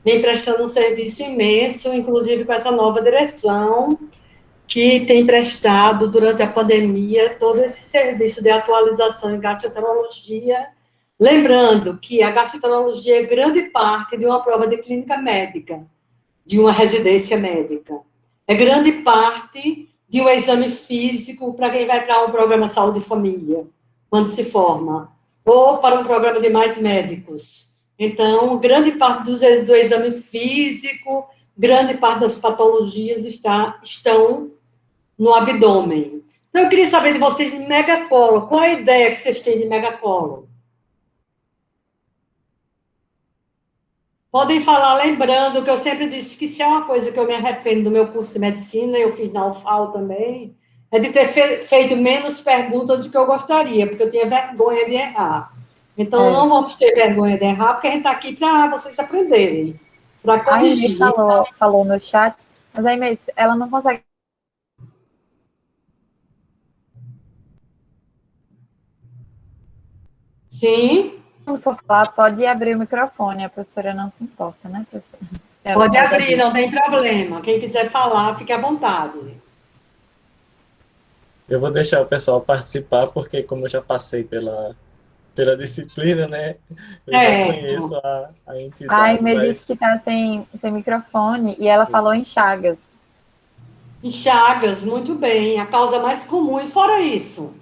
vem prestando um serviço imenso, inclusive com essa nova direção, que tem prestado, durante a pandemia, todo esse serviço de atualização em gastroenterologia. Lembrando que a gastroenterologia é grande parte de uma prova de clínica médica, de uma residência médica. É grande parte de um exame físico para quem vai para um programa de saúde e família, quando se forma, ou para um programa de mais médicos. Então, grande parte do exame físico, grande parte das patologias estão no abdômen. Então, eu queria saber de vocês, megacolo, qual a ideia que vocês têm de megacolo? Podem falar, lembrando que eu sempre disse que se é uma coisa que eu me arrependo do meu curso de medicina, eu fiz na UFAL também, é de ter feito menos perguntas do que eu gostaria, porque eu tinha vergonha de errar. Então, É. não vamos ter vergonha de errar, porque a gente está aqui para vocês aprenderem, para A Aimee corrigir. falou no chat, mas a Aimee, ela não consegue. Sim, Quando for falar, pode abrir o microfone, a professora não se importa, né, professora? Ela pode pode abrir, abrir. não tem problema. Quem quiser falar, fique à vontade. Eu vou deixar o pessoal participar, porque como eu já passei pela disciplina, né? Eu já conheço Certo. a A entidade, Aimee disse mas que está sem microfone e ela falou em Chagas. E Chagas, muito bem, a causa mais comum. E fora isso,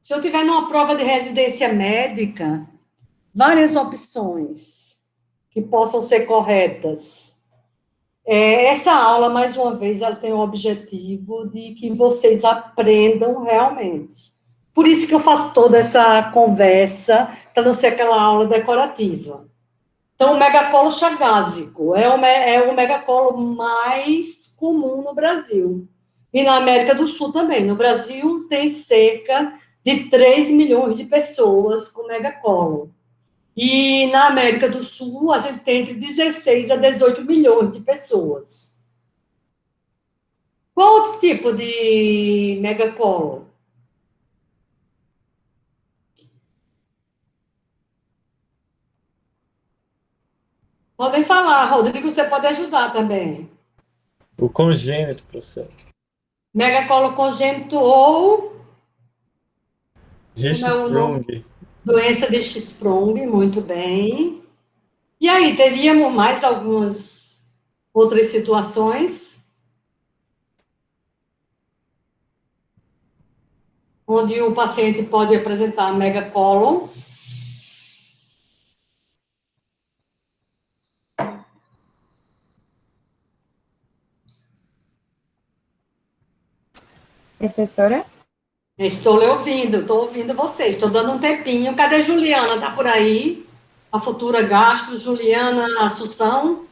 se eu tiver numa prova de residência médica, várias opções que possam ser corretas. Essa aula, mais uma vez, ela tem o objetivo de que vocês aprendam realmente. Por isso que eu faço toda essa conversa, para não ser aquela aula decorativa. Então, o megacolo chagásico é o megacolo mais comum no Brasil. E na América do Sul também. No Brasil, tem cerca de 3 milhões de pessoas com megacolo. E na América do Sul, a gente tem entre 16 a 18 milhões de pessoas. Qual outro tipo de megacolo? Podem falar, Rodrigo, você pode ajudar também. o congênito, professor. Megacolo congênito ou, como é o Hirschsprung. nome? Doença de Hirschsprung, muito bem. E aí, teríamos mais algumas outras situações onde o paciente pode apresentar megacólon. Professora? Estou ouvindo vocês, estou dando um tempinho. Cadê Juliana? Está por aí? A futura gastro, Juliana Assunção?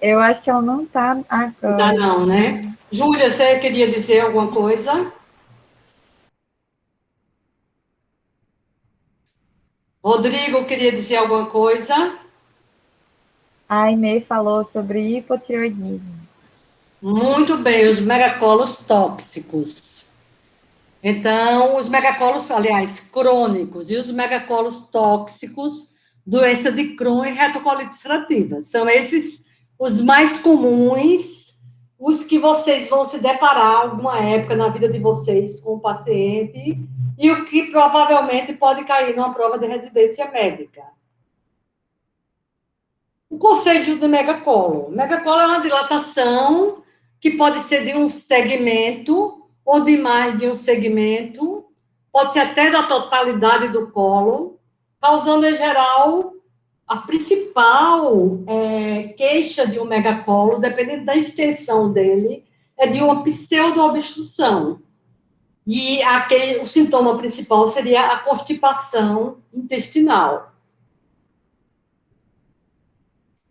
Eu acho que ela não está Ainda agora. não, né? Júlia, você queria dizer alguma coisa? Rodrigo, queria dizer alguma coisa? A Aimee falou sobre hipotireoidismo. Muito bem, os megacolos tóxicos. Então, os megacolos, aliás, crônicos, e os megacolos tóxicos, doença de Crohn e retocolite ulcerativa. São esses os mais comuns, os que vocês vão se deparar alguma época na vida de vocês com o paciente, e o que provavelmente pode cair numa prova de residência médica. O conceito de megacolo. Megacolo é uma dilatação que pode ser de um segmento ou de mais de um segmento, pode ser até da totalidade do colo, causando, em geral, a principal queixa de um megacolo, dependendo da extensão dele, é de uma pseudo-obstrução. E o sintoma principal seria a constipação intestinal.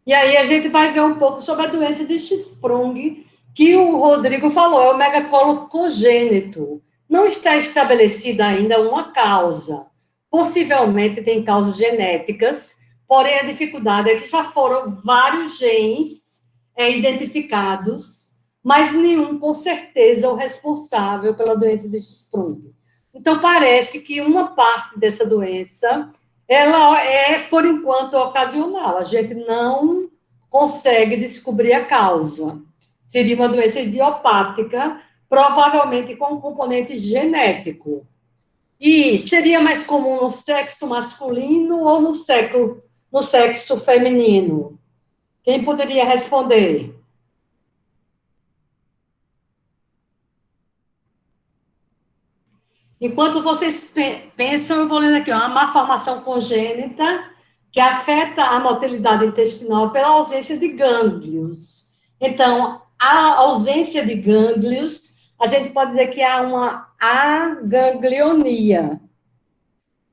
E aí a gente vai ver um pouco sobre a doença de Hirschsprung, que o Rodrigo falou, é o megacolo congênito. Não está estabelecida ainda uma causa. Possivelmente tem causas genéticas, porém a dificuldade é que já foram vários genes identificados, mas nenhum com certeza é o responsável pela doença de Hirschsprung. Então, parece que uma parte dessa doença, ela é, por enquanto, ocasional. A gente não consegue descobrir a causa. Seria uma doença idiopática, provavelmente com um componente genético. E seria mais comum no sexo masculino ou no sexo feminino? Quem poderia responder? Enquanto vocês pensam, eu vou lendo aqui, ó, uma malformação congênita que afeta a motilidade intestinal pela ausência de gânglios. Então, a ausência de gânglios, a gente pode dizer que há uma aganglionia,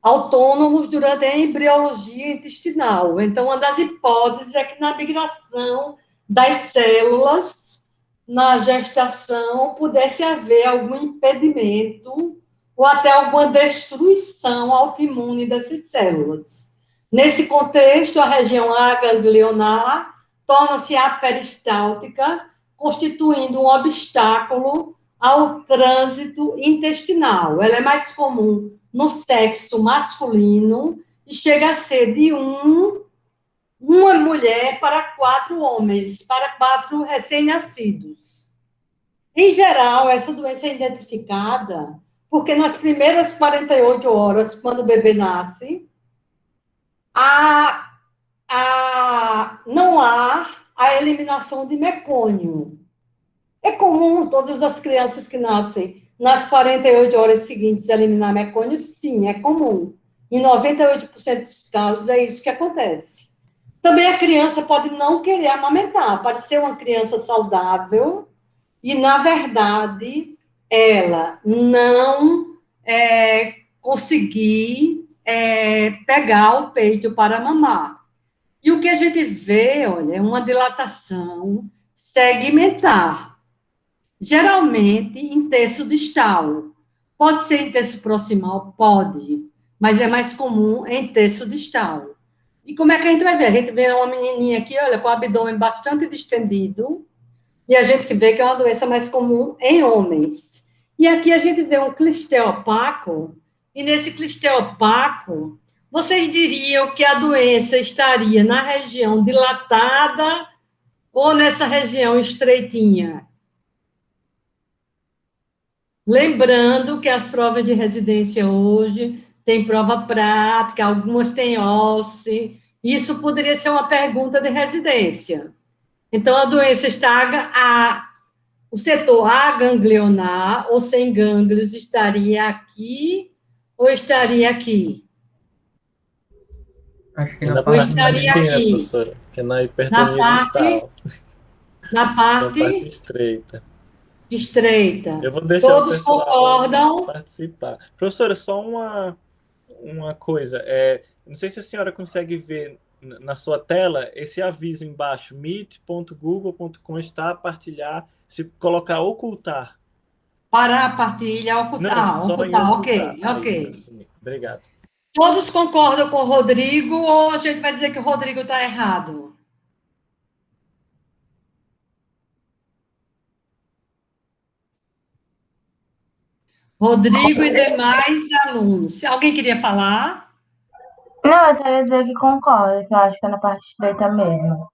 autônomos durante a embriologia intestinal. Então, uma das hipóteses é que na migração das células, na gestação, pudesse haver algum impedimento ou até alguma destruição autoimune dessas células. Nesse contexto, a região aganglionar torna-se aperistáltica, constituindo um obstáculo ao trânsito intestinal. Ela é mais comum no sexo masculino e chega a ser de uma mulher para 4 homens, para 4 recém-nascidos. Em geral, essa doença é identificada porque nas primeiras 48 horas, quando o bebê nasce, não há a eliminação de mecônio. É comum todas as crianças que nascem nas 48 horas seguintes eliminar mecônio? Sim, é comum. Em 98% dos casos é isso que acontece. Também a criança pode não querer amamentar, pode ser uma criança saudável e, na verdade, ela não conseguir pegar o peito para mamar. E o que a gente vê, olha, é uma dilatação segmentar, geralmente em terço distal. Pode ser em terço proximal? Pode, mas é mais comum em terço distal. E como é que a gente vai ver? A gente vê uma menininha aqui, olha, com o abdômen bastante distendido, e a gente vê que é uma doença mais comum em homens. E aqui a gente vê um clistel opaco, e nesse clistel opaco, vocês diriam que a doença estaria na região dilatada ou nessa região estreitinha? Lembrando que as provas de residência hoje têm prova prática, algumas têm OSCE, isso poderia ser uma pergunta de residência. Então, a doença está, o setor aganglionar ou sem gânglios estaria aqui ou estaria aqui? Acho que na parte estaria aqui, professora, que é na hipertonia distal. Na parte estreita. Estreita. Eu vou deixar todos o pessoal concordam participar. Professora, só uma coisa. Não sei se a senhora consegue ver na sua tela esse aviso embaixo, meet.google.com está a partilhar, se colocar ocultar. Para a partilha, ocultar. Não, ocultar. Ok. Obrigado. Todos concordam com o Rodrigo ou a gente vai dizer que o Rodrigo está errado? Rodrigo e demais alunos. Se alguém queria falar? Não, eu só ia dizer que concordo, que eu acho que é na parte estreita mesmo.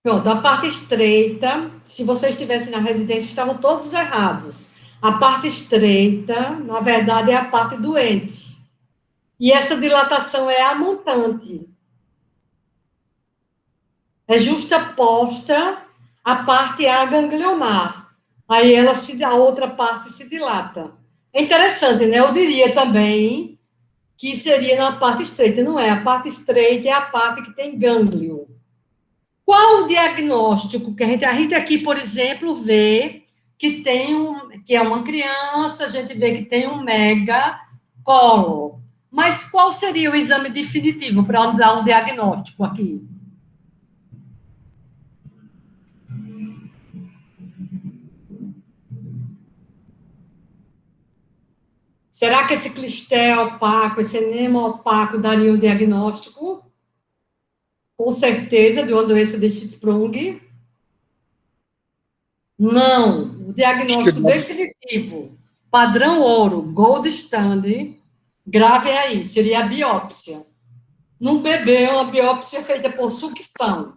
Pronto, a parte estreita, se vocês estivessem na residência, estavam todos errados. A parte estreita, na verdade, é a parte doente. E essa dilatação é a montante. É justaposta à parte aganglionar. Aí a outra parte se dilata. É interessante, né? Eu diria também que seria na parte estreita. Não é. A parte estreita é a parte que tem gânglio. Qual o diagnóstico que a gente aqui, por exemplo, vê que que é uma criança, a gente vê que tem um megacolo. Mas qual seria o exame definitivo para dar um diagnóstico aqui? Será que esse clistel opaco, esse enema opaco daria um diagnóstico? Com certeza, de uma doença de Hirschsprung? Não. O diagnóstico definitivo Padrão ouro, gold standard, gravem aí, seria a biópsia. Num bebê, uma biópsia feita por sucção.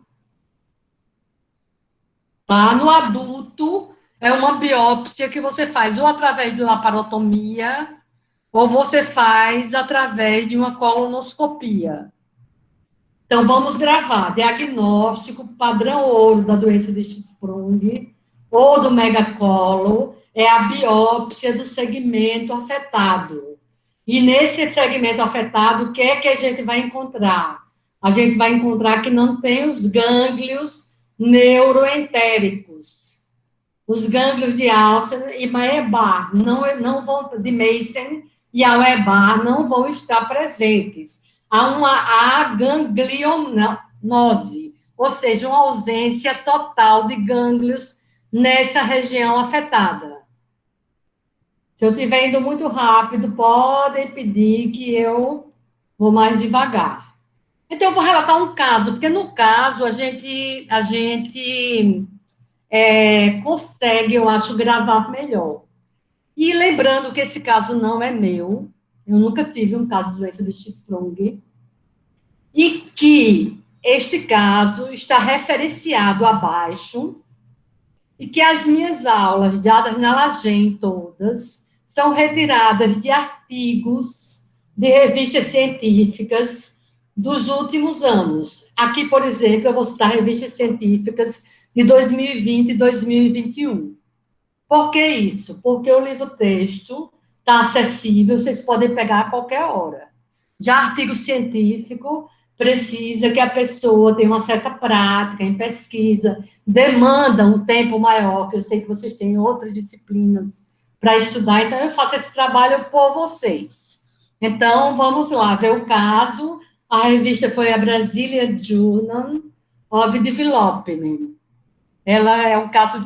Tá? No adulto, é uma biópsia que você faz ou através de laparotomia, ou você faz através de uma colonoscopia. Então, vamos gravar diagnóstico, padrão ouro da doença de Hirschsprung ou do megacolo, é a biópsia do segmento afetado. E nesse segmento afetado, o que é que a gente vai encontrar? A gente vai encontrar que não tem os gânglios neuroentéricos. Os gânglios de Alzheimer e Mayer-Barr não vão, de Meisen e Auer-Barr não vão estar presentes. Há uma aganglionose, ou seja, uma ausência total de gânglios nessa região afetada. Se eu estiver indo muito rápido, podem pedir que eu vou mais devagar. Então, eu vou relatar um caso, porque no caso a gente consegue, eu acho, gravar melhor. E lembrando que esse caso não é meu, eu nunca tive um caso de doença de Hirschsprung, e que este caso está referenciado abaixo, e que as minhas aulas, dadas na Lagem todas, são retiradas de artigos de revistas científicas dos últimos anos. Aqui, por exemplo, eu vou citar revistas científicas de 2020 e 2021. Por que isso? Porque o livro-texto está acessível, vocês podem pegar a qualquer hora. Já artigo científico precisa que a pessoa tenha uma certa prática em pesquisa, demanda um tempo maior, que eu sei que vocês têm outras disciplinas para estudar, então eu faço esse trabalho por vocês. Então, vamos lá, ver o caso. A revista foi a Brazilian Journal of Development. Ela é um caso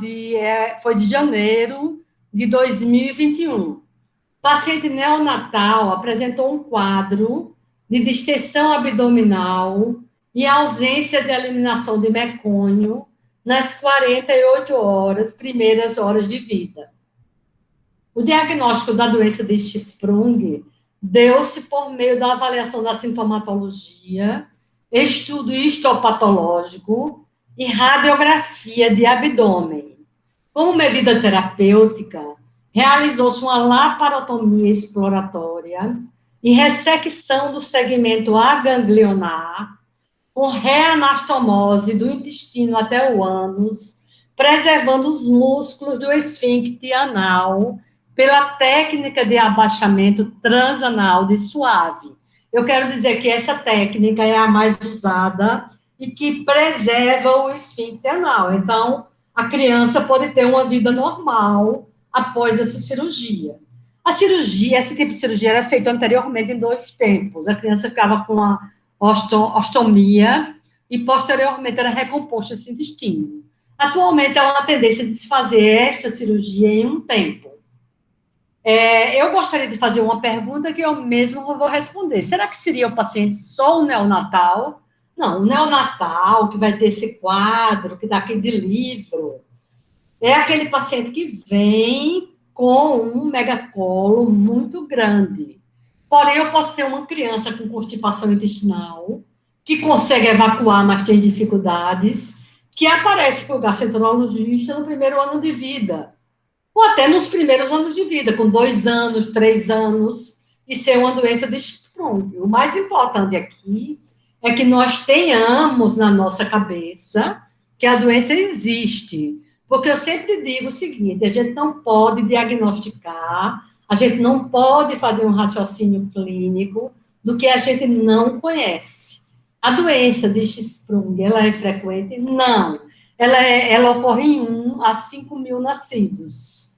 foi de janeiro de 2021. O paciente neonatal apresentou um quadro de distensão abdominal e ausência de eliminação de mecônio nas 48 primeiras horas de vida. O diagnóstico da doença de Hirschsprung deu-se por meio da avaliação da sintomatologia, estudo histopatológico e radiografia de abdômen. Como medida terapêutica, realizou-se uma laparotomia exploratória e ressecção do segmento aganglionar, com reanastomose do intestino até o ânus, preservando os músculos do esfíncter anal pela técnica de abaixamento transanal de suave. Eu quero dizer que essa técnica é a mais usada e que preserva o esfíncter anal. Então, a criança pode ter uma vida normal após essa cirurgia. A cirurgia, esse tipo de cirurgia era feito anteriormente em 2 tempos. A criança ficava com a ostomia e, posteriormente, era recomposto esse intestino. Atualmente, há uma tendência de se fazer esta cirurgia em 1 tempo. Eu gostaria de fazer uma pergunta que eu mesmo vou responder. Será que seria o paciente só o neonatal? Não, o neonatal, que vai ter esse quadro, que dá aquele livro, é aquele paciente que vem com um megacolo muito grande. Porém, eu posso ter uma criança com constipação intestinal, que consegue evacuar, mas tem dificuldades, que aparece para o gastroenterologista no primeiro ano de vida, ou até nos primeiros anos de vida, com 2 anos, 3 anos, e ser uma doença de Hirschsprung. O mais importante aqui é que nós tenhamos na nossa cabeça que a doença existe. Porque eu sempre digo o seguinte, a gente não pode diagnosticar, a gente não pode fazer um raciocínio clínico do que a gente não conhece. A doença de Hirschsprung, ela é frequente? Não. Ela ocorre em 1 a 5 mil nascidos.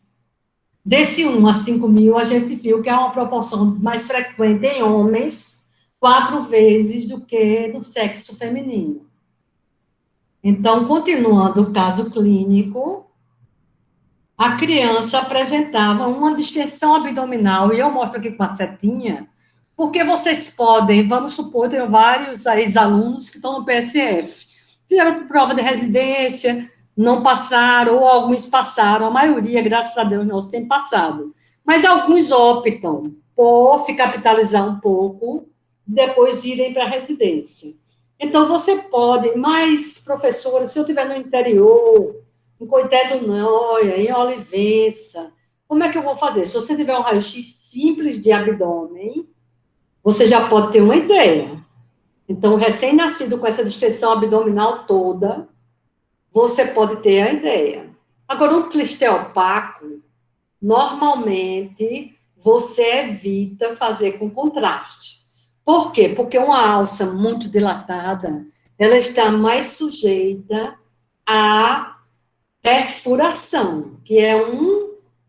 Desse 1 a 5 mil, a gente viu que é uma proporção mais frequente em homens, 4 vezes do que no sexo feminino. Então, continuando o caso clínico, a criança apresentava uma distensão abdominal, e eu mostro aqui com a setinha, porque vocês podem, vamos supor, tem vários ex-alunos que estão no PSF, fizeram prova de residência, não passaram, ou alguns passaram, a maioria, graças a Deus, não tem passado. Mas alguns optam por se capitalizar um pouco, depois irem para a residência. Então, você pode, mas, professora, se eu estiver no interior, em Coité do Noia, em Olivença, como é que eu vou fazer? Se você tiver um raio-x simples de abdômen, você já pode ter uma ideia. Então, recém-nascido com essa distensão abdominal toda, você pode ter a ideia. Agora, um clister opaco, normalmente, você evita fazer com contraste. Por quê? Porque uma alça muito dilatada, ela está mais sujeita à perfuração, que é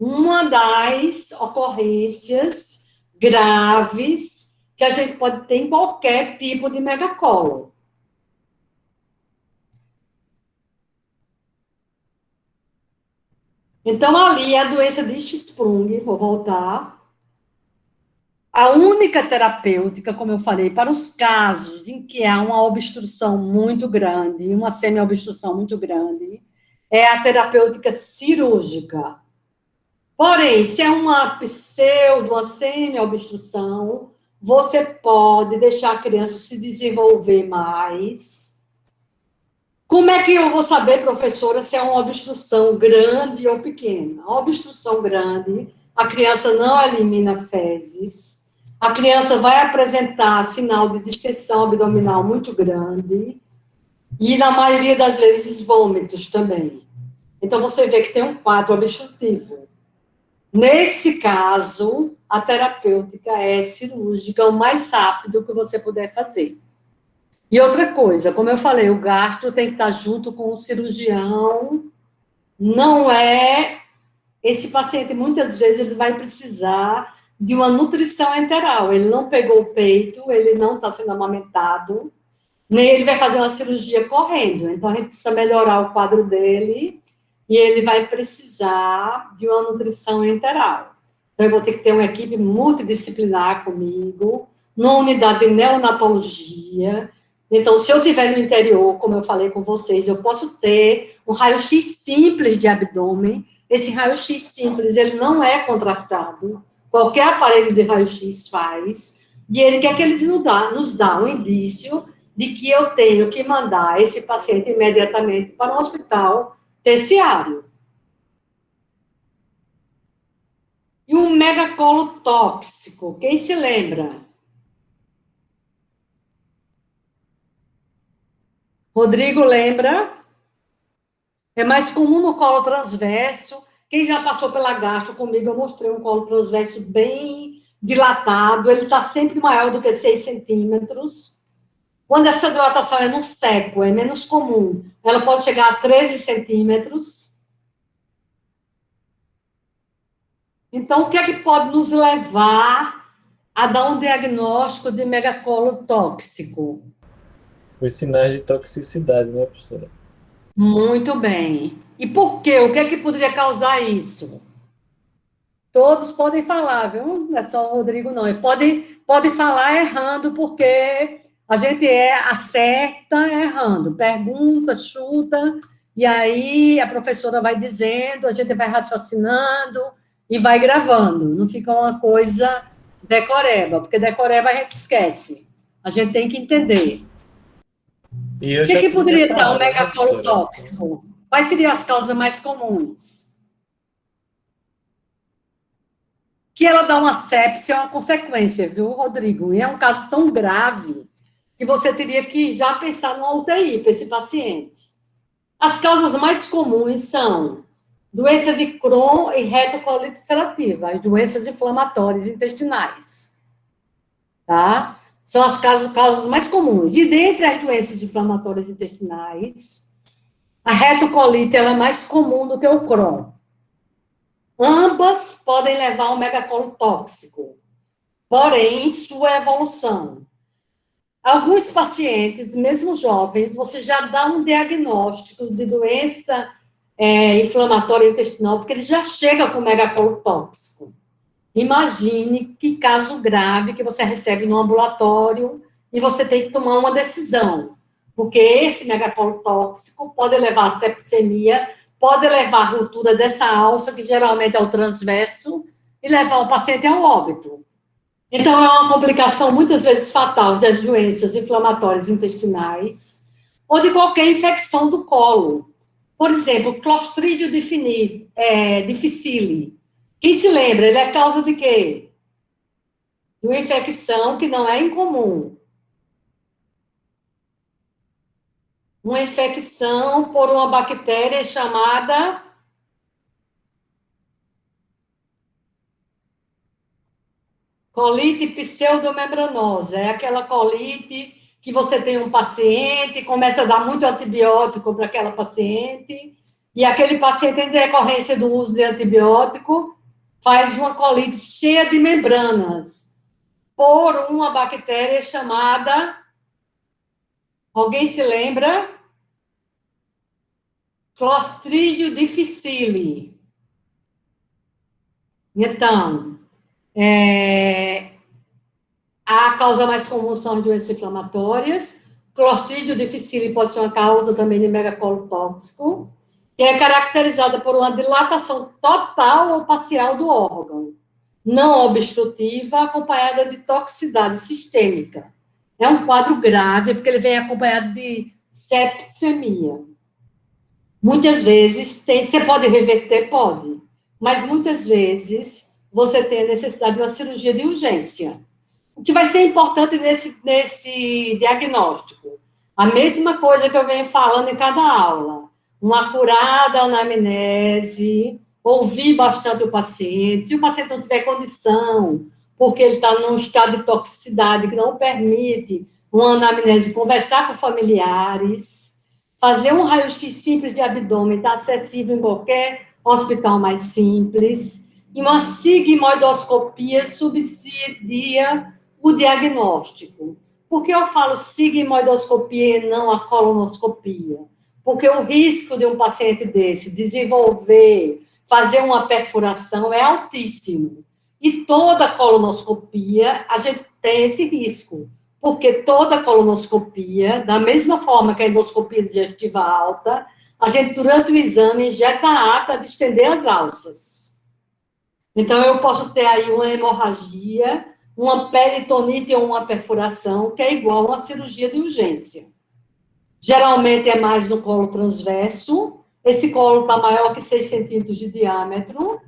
uma das ocorrências graves que a gente pode ter em qualquer tipo de megacolo. Então, ali, a doença de Hirschsprung, vou voltar. A única terapêutica, como eu falei, para os casos em que há uma obstrução muito grande, uma semi-obstrução muito grande, é a terapêutica cirúrgica. Porém, se é uma pseudo, uma semi-obstrução, você pode deixar a criança se desenvolver mais. Como é que eu vou saber, professora, se é uma obstrução grande ou pequena? A obstrução grande, a criança não elimina fezes, a criança vai apresentar sinal de distensão abdominal muito grande e, na maioria das vezes, vômitos também. Então, você vê que tem um quadro obstrutivo. Nesse caso, a terapêutica é cirúrgica, o mais rápido que você puder fazer. E outra coisa, como eu falei, o gastro tem que estar junto com o cirurgião. Não é... Esse paciente, muitas vezes, ele vai precisar de uma nutrição enteral. Ele não pegou o peito, ele não está sendo amamentado, nem ele vai fazer uma cirurgia correndo. Então, a gente precisa melhorar o quadro dele e ele vai precisar de uma nutrição enteral. Então, eu vou ter que ter uma equipe multidisciplinar comigo, numa unidade de neonatologia. Então, se eu estiver no interior, como eu falei com vocês, eu posso ter um raio-x simples de abdômen. Esse raio-x simples, ele não é contractado. Qualquer aparelho de raio-x faz. E ele quer que ele nos dá um indício de que eu tenho que mandar esse paciente imediatamente para um hospital terciário. E um megacolo tóxico, quem se lembra? Rodrigo lembra? É mais comum no colo transverso. Quem já passou pela gastro comigo, eu mostrei um colo transverso bem dilatado. Ele está sempre maior do que 6 centímetros. Quando essa dilatação é no seco, é menos comum. Ela pode chegar a 13 centímetros. Então, o que é que pode nos levar a dar um diagnóstico de megacolo tóxico? Os sinais de toxicidade, né, professora? Muito bem. E por quê? O que é que poderia causar isso? Todos podem falar, viu? Não é só o Rodrigo, não. Pode falar errando, porque a gente acerta errando. Pergunta, chuta, e aí a professora vai dizendo, a gente vai raciocinando e vai gravando. Não fica uma coisa decoreba, porque decoreba a gente esquece. A gente tem que entender. O que poderia estar um megacolo tóxico? Quais seriam as causas mais comuns? Que ela dá uma sepsia, é uma consequência, viu, Rodrigo? E é um caso tão grave que você teria que já pensar numa UTI para esse paciente. As causas mais comuns são doença de Crohn e retocolite ulcerativa, as doenças inflamatórias intestinais. Tá? São as causas mais comuns. E dentre as doenças inflamatórias intestinais, a retocolite ela é mais comum do que o Crohn. Ambas podem levar ao megacolo tóxico, porém, em sua evolução. Alguns pacientes, mesmo jovens, você já dá um diagnóstico de doença inflamatória intestinal, porque ele já chega com megacolo tóxico. Imagine que caso grave que você recebe no ambulatório e você tem que tomar uma decisão, porque esse megacolo tóxico pode levar a sepsemia, pode levar à ruptura dessa alça, que geralmente é o transverso, e levar o paciente ao óbito. Então, é uma complicação muitas vezes fatal das doenças inflamatórias intestinais ou de qualquer infecção do colo. Por exemplo, Clostridio difficile. Quem se lembra? Ele é causa de quê? De uma infecção que não é incomum. Uma infecção por uma bactéria chamada colite pseudomembranosa. É aquela colite que você tem um paciente, começa a dar muito antibiótico para aquela paciente, e aquele paciente, em decorrência do uso de antibiótico, faz uma colite cheia de membranas por uma bactéria chamada... Alguém se lembra? Clostridio difficile. Então, a causa mais comum são as doenças inflamatórias. Clostridio difficile pode ser uma causa também de megacolo tóxico, que é caracterizada por uma dilatação total ou parcial do órgão, não obstrutiva, acompanhada de toxicidade sistêmica. É um quadro grave, porque ele vem acompanhado de septicemia. Muitas vezes, você pode reverter? Pode. Mas muitas vezes, você tem a necessidade de uma cirurgia de urgência. O que vai ser importante nesse diagnóstico? A mesma coisa que eu venho falando em cada aula. Uma acurada anamnese, ouvir bastante o paciente. Se o paciente não tiver condição, porque ele está num estado de toxicidade que não permite uma anamnese, conversar com familiares, fazer um raio-x simples de abdômen, está acessível em qualquer hospital mais simples, e uma sigmoidoscopia subsidia o diagnóstico. Por que eu falo sigmoidoscopia e não a colonoscopia? Porque o risco de um paciente desse desenvolver, fazer uma perfuração é altíssimo. E toda colonoscopia, a gente tem esse risco, porque toda colonoscopia, da mesma forma que a endoscopia digestiva alta, a gente, durante o exame, injeta ar para distender as alças. Então, eu posso ter aí uma hemorragia, uma peritonite ou uma perfuração, que é igual a uma cirurgia de urgência. Geralmente é mais no colo transverso, esse colo está maior que 6 centímetros de diâmetro,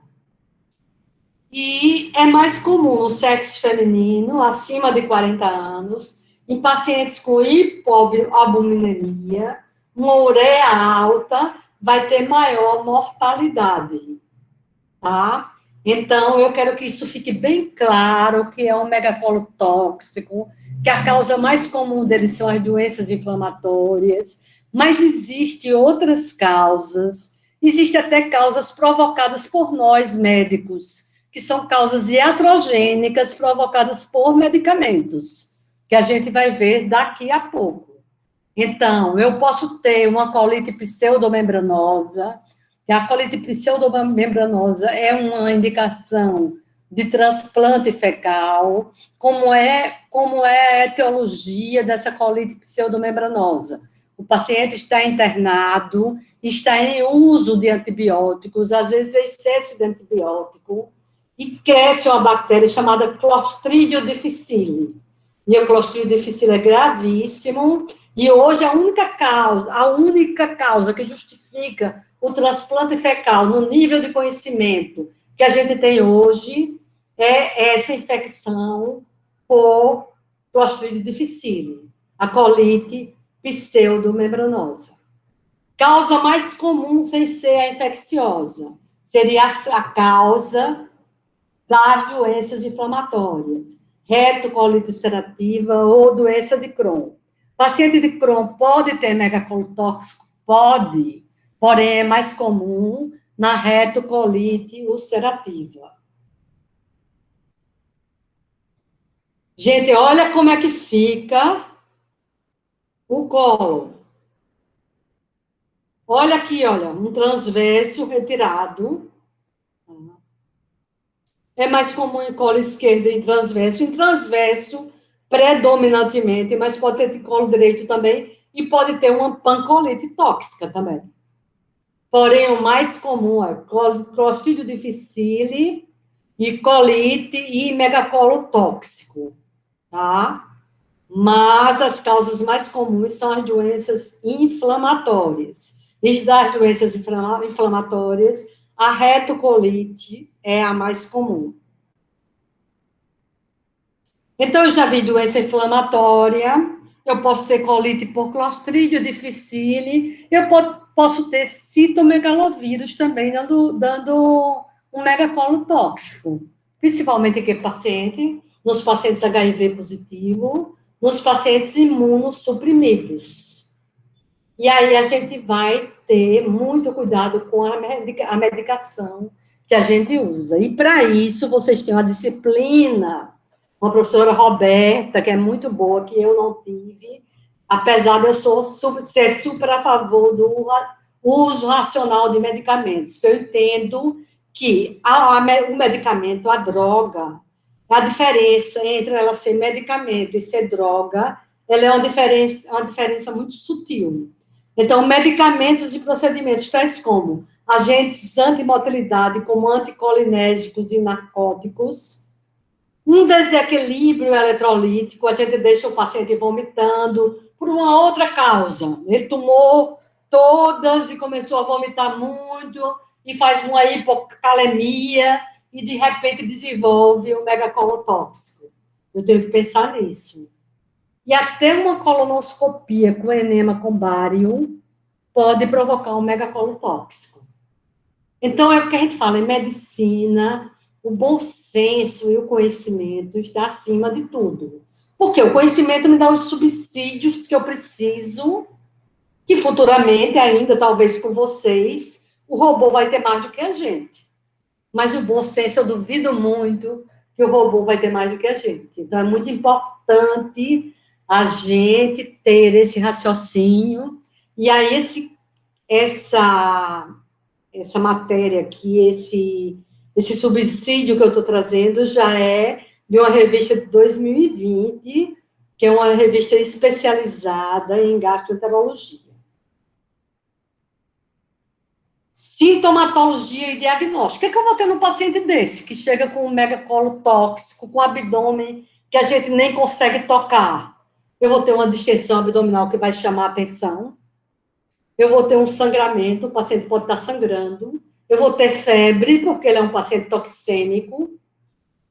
e é mais comum no sexo feminino, acima de 40 anos, em pacientes com hipoalbuminemia, uma ureia alta, vai ter maior mortalidade, tá? Então, eu quero que isso fique bem claro, que é um megacolo tóxico, que a causa mais comum deles são as doenças inflamatórias, mas existem outras causas, existem até causas provocadas por nós, médicos, que são causas iatrogênicas provocadas por medicamentos, que a gente vai ver daqui a pouco. Então, eu posso ter uma colite pseudomembranosa, que a colite pseudomembranosa é uma indicação de transplante fecal, como é a etiologia dessa colite pseudomembranosa. O paciente está internado, está em uso de antibióticos, às vezes é excesso de antibiótico, e cresce uma bactéria chamada Clostridio difficile. E o Clostridio difficile é gravíssimo, e hoje a única causa que justifica o transplante fecal no nível de conhecimento que a gente tem hoje é essa infecção por Clostridio difficile, a colite pseudomembranosa. Causa mais comum, sem ser a infecciosa, seria a causa das doenças inflamatórias, retocolite ulcerativa ou doença de Crohn. Paciente de Crohn pode ter megacolo tóxico? Pode, porém é mais comum na retocolite ulcerativa. Gente, olha como é que fica o colo. Olha aqui, olha, um transverso retirado. É mais comum em colo esquerdo e em transverso, predominantemente, mas pode ter em colo direito também, e pode ter uma pancolite tóxica também. Porém, o mais comum é Clostridio difficile, e colite e megacolo tóxico, tá? Mas as causas mais comuns são as doenças inflamatórias. E das doenças inflamatórias, a retocolite é a mais comum. Então, eu já vi doença inflamatória, eu posso ter colite por Clostridium difficile, eu posso ter citomegalovírus também, dando um megacolo tóxico, principalmente em que paciente? Nos pacientes HIV positivo, nos pacientes imunossuprimidos. E aí a gente vai ter muito cuidado com a medicação que a gente usa. E para isso, vocês têm uma disciplina, uma professora Roberta, que é muito boa, que eu não tive, apesar de eu ser super a favor do uso racional de medicamentos, que eu entendo que o medicamento, a droga, a diferença entre ela ser medicamento e ser droga, ela é uma diferença muito sutil. Então, medicamentos e procedimentos tais como agentes antimotilidade, como anticolinérgicos e narcóticos, um desequilíbrio eletrolítico, a gente deixa o paciente vomitando por uma outra causa. Ele tomou todas e começou a vomitar muito e faz uma hipocalemia e, de repente, desenvolve um megacolo tóxico. Eu tenho que pensar nisso. E até uma colonoscopia com enema com bário pode provocar um megacolo tóxico. Então, é o que a gente fala, em medicina, o bom senso e o conhecimento está acima de tudo. Porque o conhecimento me dá os subsídios que eu preciso, que futuramente, ainda talvez com vocês, o robô vai ter mais do que a gente. Mas o bom senso, eu duvido muito que o robô vai ter mais do que a gente. Então, é muito importante a gente ter esse raciocínio, e aí essa matéria aqui, esse subsídio que eu estou trazendo já é de uma revista de 2020, que é uma revista especializada em gastroenterologia. Sintomatologia e diagnóstico. O que eu vou ter num paciente desse, que chega com um megacolo tóxico, com abdômen que a gente nem consegue tocar? Eu vou ter uma distensão abdominal que vai chamar a atenção. Eu vou ter um sangramento, o paciente pode estar sangrando. Eu vou ter febre, porque ele é um paciente toxêmico.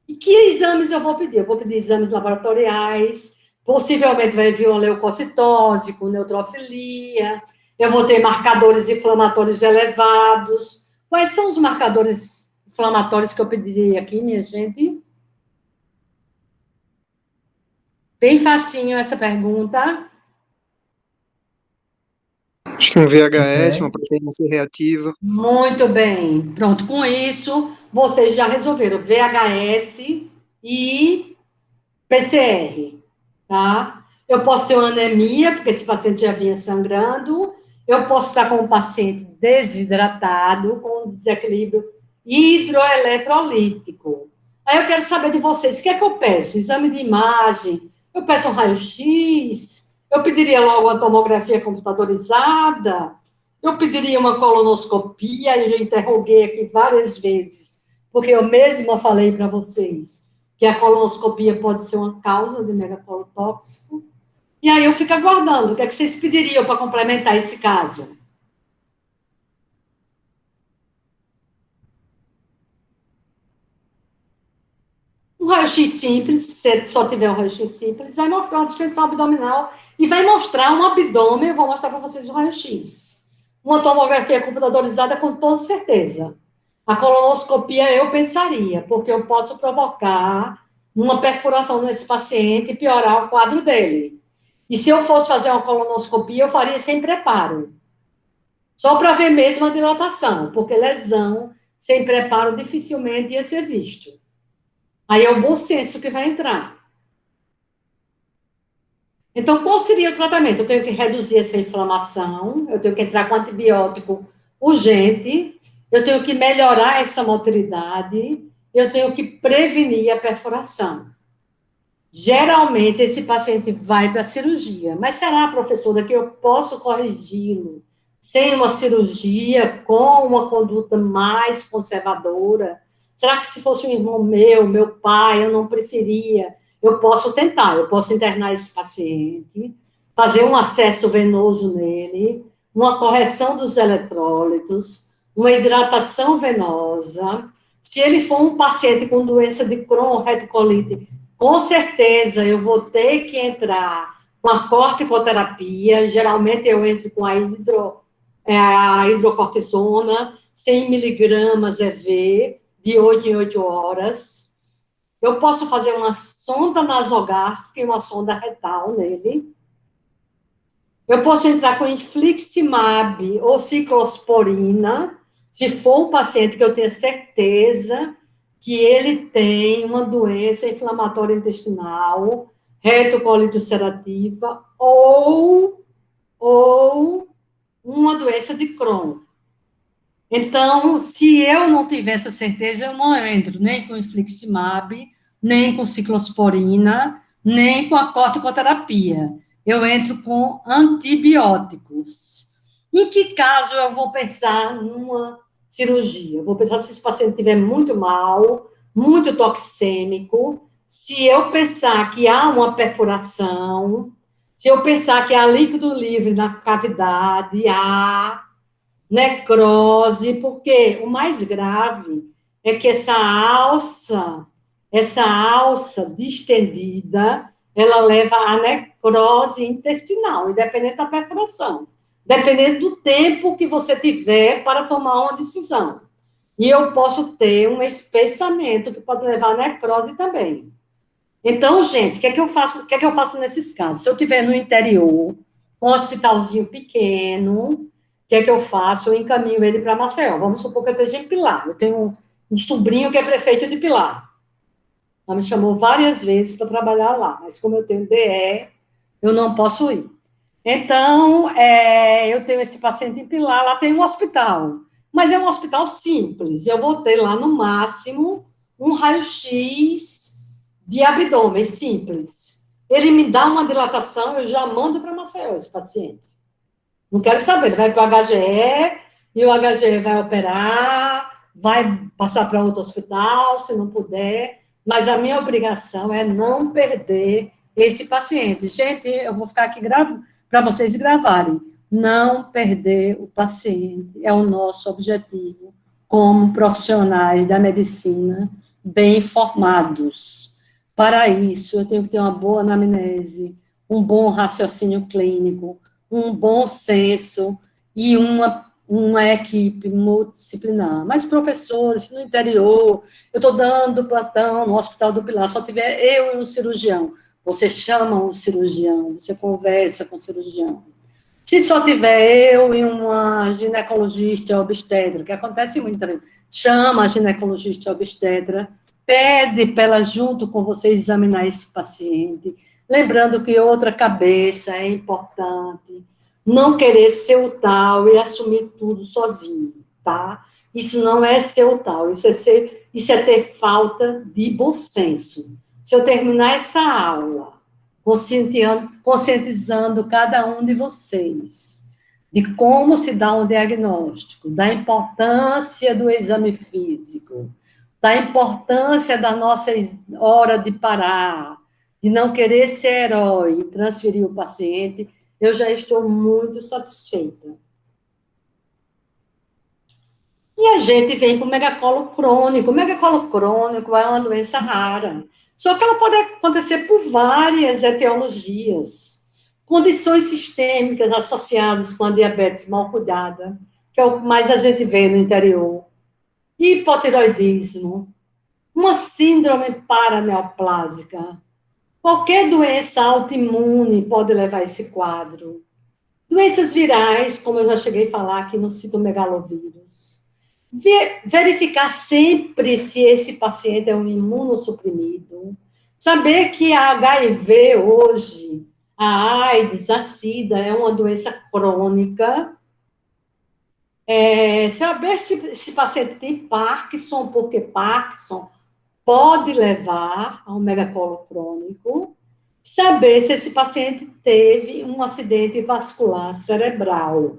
E que exames eu vou pedir? Eu vou pedir exames laboratoriais, possivelmente vai vir uma leucocitose com neutrofilia. Eu vou ter marcadores inflamatórios elevados. Quais são os marcadores inflamatórios que eu pediria aqui, minha gente? Bem facinho essa pergunta. Acho que um VHS, uma proteína C reativa. Muito bem. Pronto, com isso, vocês já resolveram VHS e PCR, tá? Eu posso ter uma anemia, porque esse paciente já vinha sangrando. Eu posso estar com um paciente desidratado, com desequilíbrio hidroeletrolítico. Aí eu quero saber de vocês, o que é que eu peço? Exame de imagem? Eu peço um raio-x? Eu pediria logo uma tomografia computadorizada? Eu pediria uma colonoscopia? Eu já interroguei aqui várias vezes, porque eu mesma falei para vocês que a colonoscopia pode ser uma causa de megacolo tóxico. E aí eu fico aguardando. O que é que vocês pediriam para complementar esse caso? Um raio-x simples, se só tiver um raio-x simples, vai mostrar uma distensão abdominal e vai mostrar um abdômen. Eu vou mostrar para vocês o raio-x. Uma tomografia computadorizada, com toda certeza. A colonoscopia eu pensaria, porque eu posso provocar uma perfuração nesse paciente e piorar o quadro dele. E se eu fosse fazer uma colonoscopia, eu faria sem preparo. Só para ver mesmo a dilatação, porque lesão sem preparo dificilmente ia ser visto. Aí é o bom senso que vai entrar. Então, qual seria o tratamento? Eu tenho que reduzir essa inflamação, eu tenho que entrar com antibiótico urgente, eu tenho que melhorar essa motilidade, eu tenho que prevenir a perfuração. Geralmente, esse paciente vai para a cirurgia. Mas será, professora, que eu posso corrigi-lo sem uma cirurgia, com uma conduta mais conservadora, Será que se fosse um irmão meu pai, eu não preferia? Eu posso tentar, eu posso internar esse paciente, fazer um acesso venoso nele, uma correção dos eletrólitos, uma hidratação venosa. Se ele for um paciente com doença de Crohn, retocolite, com certeza eu vou ter que entrar com a corticoterapia. Geralmente eu entro com a hidrocortisona, 100 miligramas EV, de 8 em 8 horas. Eu posso fazer uma sonda nasogástrica e uma sonda retal nele. Eu posso entrar com infliximab ou ciclosporina, se for um paciente que eu tenha certeza que ele tem uma doença inflamatória intestinal, retocolite ulcerativa ou uma doença de Crohn. Então, se eu não tiver essa certeza, eu não entro nem com infliximab, nem com ciclosporina, nem com a corticoterapia. Eu entro com antibióticos. Em que caso eu vou pensar numa cirurgia? Eu vou pensar se esse paciente estiver muito mal, muito toxêmico, se eu pensar que há uma perfuração, se eu pensar que há líquido livre na cavidade, há necrose, porque o mais grave é que essa alça distendida, ela leva à necrose intestinal, independente da perfuração, dependendo do tempo que você tiver para tomar uma decisão. E eu posso ter um espessamento que pode levar à necrose também. Então, gente, o que é que eu faço nesses casos? Se eu estiver no interior, um hospitalzinho pequeno, o que é que eu faço? Eu encaminho ele para Maceió. Vamos supor que eu esteja em Pilar. Eu tenho um sobrinho que é prefeito de Pilar. Ela me chamou várias vezes para trabalhar lá, mas como eu tenho DE, eu não posso ir. Então, eu tenho esse paciente em Pilar, lá tem um hospital, mas é um hospital simples. Eu vou ter lá, no máximo, um raio-x de abdômen simples. Ele me dá uma dilatação, eu já mando para Maceió esse paciente. Não quero saber, ele vai para o HGE, e o HGE vai operar, vai passar para outro hospital, se não puder, mas a minha obrigação é não perder esse paciente. Gente, eu vou ficar aqui para vocês gravarem. Não perder o paciente é o nosso objetivo como profissionais da medicina bem formados. Para isso, eu tenho que ter uma boa anamnese, um bom raciocínio clínico, um bom senso e uma equipe multidisciplinar. Mas, professores, se no interior, eu estou dando plantão no Hospital do Pilar, só tiver eu e um cirurgião, você chama um cirurgião, você conversa com o cirurgião. Se só tiver eu e uma ginecologista obstetra, que acontece muito, chama a ginecologista obstetra, pede para ela, junto com você, examinar esse paciente. Lembrando que outra cabeça é importante. Não querer ser o tal e assumir tudo sozinho, tá? Isso não é ser o tal, isso é ter falta de bom senso. Se eu terminar essa aula conscientizando cada um de vocês de como se dá um diagnóstico, da importância do exame físico, da importância da nossa hora de parar, de não querer ser herói e transferir o paciente, eu já estou muito satisfeita. E a gente vem com megacolo crônico. O megacolo crônico é uma doença rara. Só que ela pode acontecer por várias etiologias. Condições sistêmicas associadas com a diabetes mal cuidada, que é o que mais a gente vê no interior. Hipotiroidismo, uma síndrome paraneoplásica, qualquer doença autoimune pode levar a esse quadro. Doenças virais, como eu já cheguei a falar aqui no citomegalovírus. Verificar sempre se esse paciente é um imunossuprimido. Saber que a HIV hoje, a AIDS, a SIDA, é uma doença crônica. Saber se esse paciente tem Parkinson, porque Parkinson pode levar a um megacolo crônico. Saber se esse paciente teve um acidente vascular cerebral.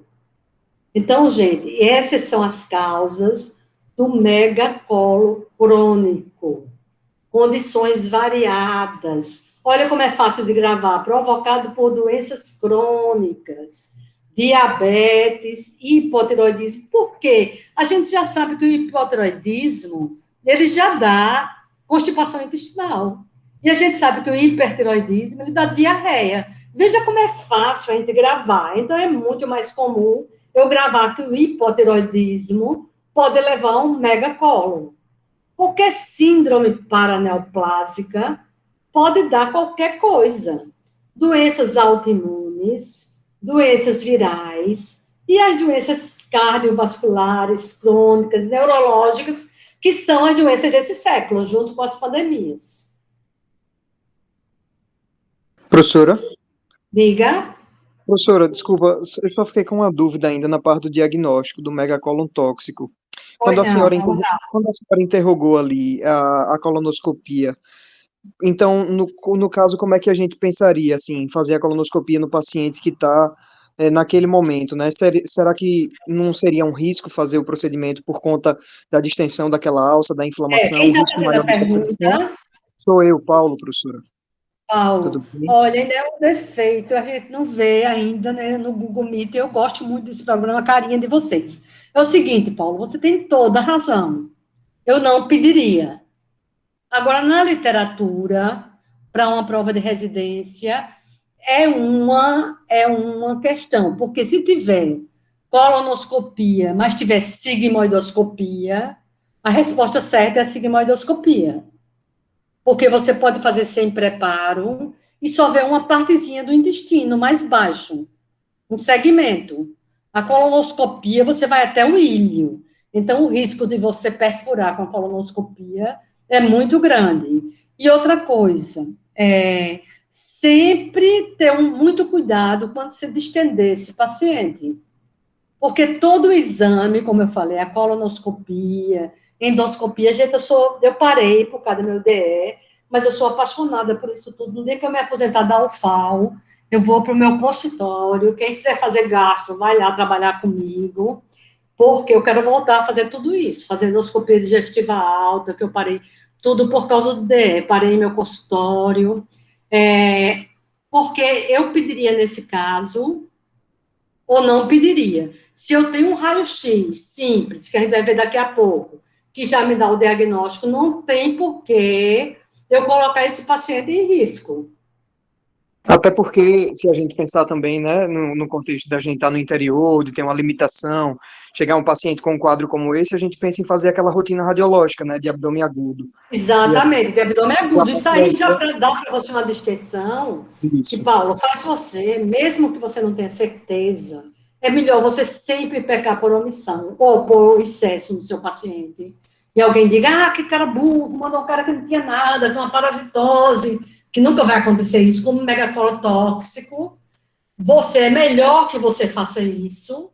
Então, gente, essas são as causas do megacolo crônico, condições variadas. Olha como é fácil de gravar, provocado por doenças crônicas, diabetes, hipotiroidismo. Por quê? A gente já sabe que o hipotiroidismo, ele já dá constipação intestinal. E a gente sabe que o hipertiroidismo, ele dá diarreia. Veja como é fácil a gente gravar. Então, é muito mais comum eu gravar que o hipotiroidismo pode levar a um megacolo. Qualquer síndrome paraneoplásica pode dar qualquer coisa. Doenças autoimunes, doenças virais e as doenças cardiovasculares, crônicas, neurológicas, que são as doenças desse século, junto com as pandemias. Professora? Diga. Professora, desculpa, eu só fiquei com uma dúvida ainda na parte do diagnóstico do megacólon tóxico. Quando a senhora, quando a senhora interrogou ali a colonoscopia, então, no caso, como é que a gente pensaria, assim, em fazer a colonoscopia no paciente que está naquele momento, né? Será que não seria um risco fazer o procedimento por conta da distensão daquela alça, da inflamação? Quem Um está risco fazendo maior a de complicação? pergunta? Sou eu, Paulo, professora. Paulo, Tudo bem? olha, ainda é um defeito, a gente não vê ainda, né, no Google Meet. Eu gosto muito desse programa, a carinha de vocês. É o seguinte, Paulo, você tem toda a razão. Eu não pediria. Agora, na literatura, para uma prova de residência, é uma questão, porque se tiver colonoscopia, mas tiver sigmoidoscopia, a resposta certa é a sigmoidoscopia. Porque você pode fazer sem preparo e só ver uma partezinha do intestino mais baixo, um segmento. A colonoscopia, você vai até o ilho. Então, o risco de você perfurar com a colonoscopia é muito grande. E outra coisa, sempre ter muito cuidado quando se distender esse paciente. Porque todo o exame, como eu falei, a colonoscopia, endoscopia, gente, eu parei por causa do meu DE, mas eu sou apaixonada por isso tudo. No dia que eu me aposentar da UFAL, eu vou para o meu consultório. Quem quiser fazer gastro, vai lá trabalhar comigo, porque eu quero voltar a fazer tudo isso, fazer endoscopia digestiva alta, que eu parei tudo por causa do DE, parei meu consultório, porque eu pediria nesse caso, ou não pediria. Se eu tenho um raio-x simples, que a gente vai ver daqui a pouco, que já me dá o diagnóstico, não tem porquê eu colocar esse paciente em risco. Até porque, se a gente pensar também, né, no contexto da gente estar no interior, de ter uma limitação, chegar um paciente com um quadro como esse, a gente pensa em fazer aquela rotina radiológica, né, de abdômen agudo. Exatamente, de abdômen agudo. Isso aí já dá para você uma distensão, que, Paulo, faz você, mesmo que você não tenha certeza, é melhor você sempre pecar por omissão, ou por excesso no seu paciente. E alguém diga, que cara burro, mandou um cara que não tinha nada, com uma parasitose, que nunca vai acontecer isso, como megacolo tóxico. É melhor que você faça isso,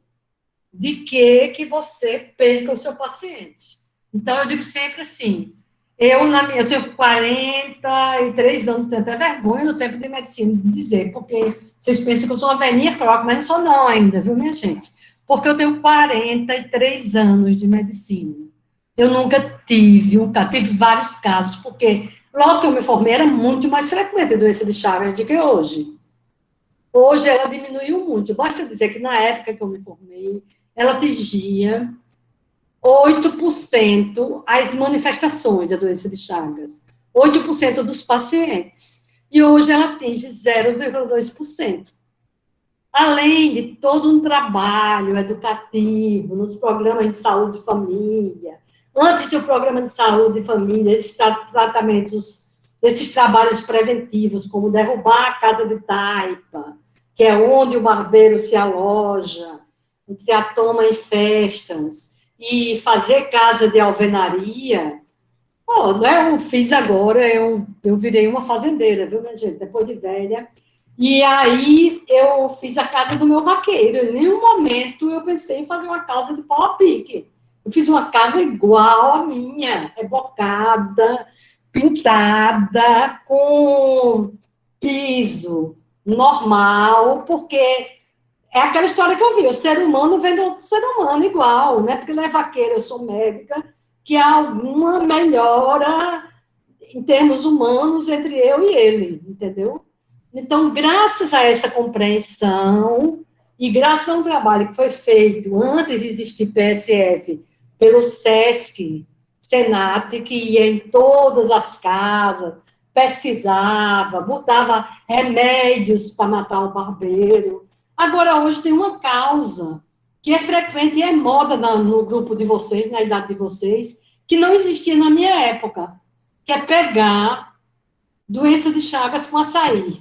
de que você perca o seu paciente. Então, eu digo sempre assim, eu tenho 43 anos, tenho até vergonha no tempo de medicina de dizer, porque vocês pensam que eu sou uma velhinha croca, mas não sou não ainda, viu, minha gente? Porque eu tenho 43 anos de medicina. Eu nunca tive tive vários casos, porque logo que eu me formei era muito mais frequente a doença de Chagas do que hoje. Hoje ela diminuiu muito. Basta dizer que na época que eu me formei, ela atingia 8% as manifestações da doença de Chagas. 8% dos pacientes. E hoje ela atinge 0,2%. Além de todo um trabalho educativo nos programas de saúde e família, antes do programa de saúde e família, esses tratamentos, esses trabalhos preventivos, como derrubar a casa de taipa, que é onde o barbeiro se aloja, o teatoma em festas, e fazer casa de alvenaria. Eu fiz agora, eu virei uma fazendeira, viu, minha gente, depois de velha. E aí eu fiz a casa do meu vaqueiro. Em nenhum momento eu pensei em fazer uma casa de pau a pique. Eu fiz uma casa igual à minha, rebocada, pintada, com piso normal, porque é aquela história que eu vi, o ser humano vem do outro ser humano igual, né? Porque ele é vaqueiro, eu sou médica, que há alguma melhora em termos humanos entre eu e ele, entendeu? Então, graças a essa compreensão e graças a um trabalho que foi feito antes de existir PSF pelo SESC, Senat, que ia em todas as casas, pesquisava, botava remédios para matar o barbeiro. Agora, hoje tem uma causa que é frequente e é moda no grupo de vocês, na idade de vocês, que não existia na minha época, que é pegar doença de Chagas com açaí.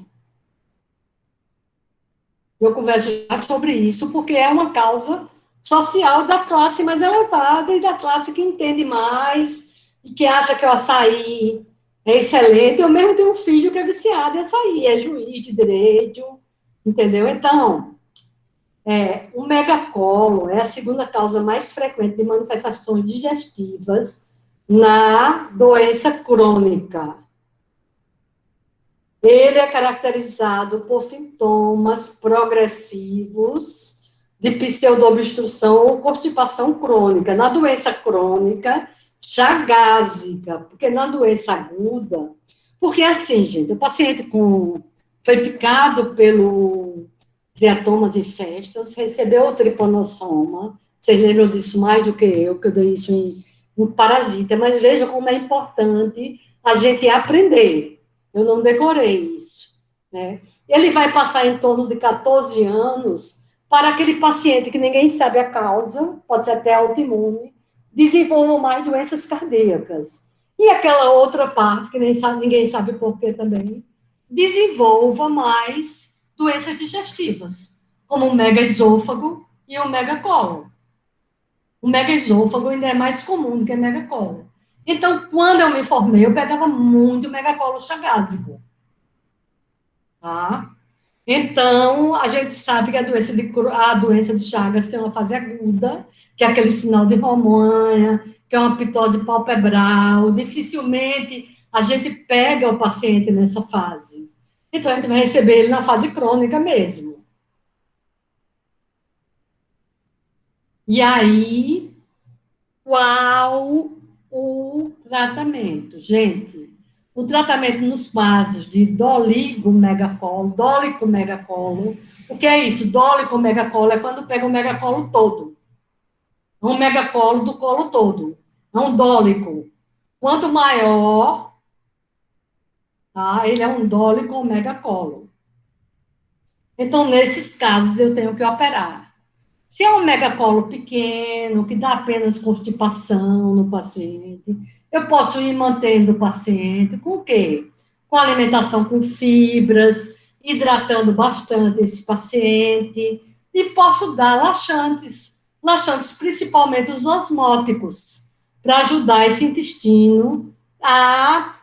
Eu converso já sobre isso, porque é uma causa social da classe mais elevada e da classe que entende mais e que acha que o açaí é excelente. Eu mesmo tenho um filho que é viciado em açaí, é juiz de direito, entendeu? Então, o megacolo é a segunda causa mais frequente de manifestações digestivas na doença crônica. Ele é caracterizado por sintomas progressivos de pseudoobstrução ou constipação crônica. Na doença crônica, chagásica, porque na doença aguda... Porque assim, gente, o paciente foi picado pelo triatomas infestas, recebeu o tripanossoma, vocês lembram disso mais do que eu dei isso em parasita, mas veja como é importante a gente aprender. Eu não decorei isso, né? Ele vai passar em torno de 14 anos para aquele paciente que ninguém sabe a causa, pode ser até autoimune, desenvolva mais doenças cardíacas. E aquela outra parte, que ninguém sabe por que também, desenvolva mais doenças digestivas, como o megaesôfago e o megacólon. O megaesôfago ainda é mais comum do que o megacólon. Então, quando eu me formei, eu pegava muito megacolo chagásico. Tá? Então, a gente sabe que a doença de Chagas tem uma fase aguda, que é aquele sinal de Romanha, que é uma pitose palpebral. Dificilmente a gente pega o paciente nessa fase. Então, a gente vai receber ele na fase crônica mesmo. E aí, qual o tratamento? Gente, o tratamento nos casos de dólico-megacolo, o que é isso? Dólico-megacolo é quando pega o megacolo todo. É um megacolo do colo todo. É um dólico. Quanto maior, tá? Ele é um dólico-megacolo. Então, nesses casos, eu tenho que operar. Se é um megacolo pequeno, que dá apenas constipação no paciente, eu posso ir mantendo o paciente com o quê? Com alimentação com fibras, hidratando bastante esse paciente, e posso dar laxantes principalmente os osmóticos, para ajudar esse intestino a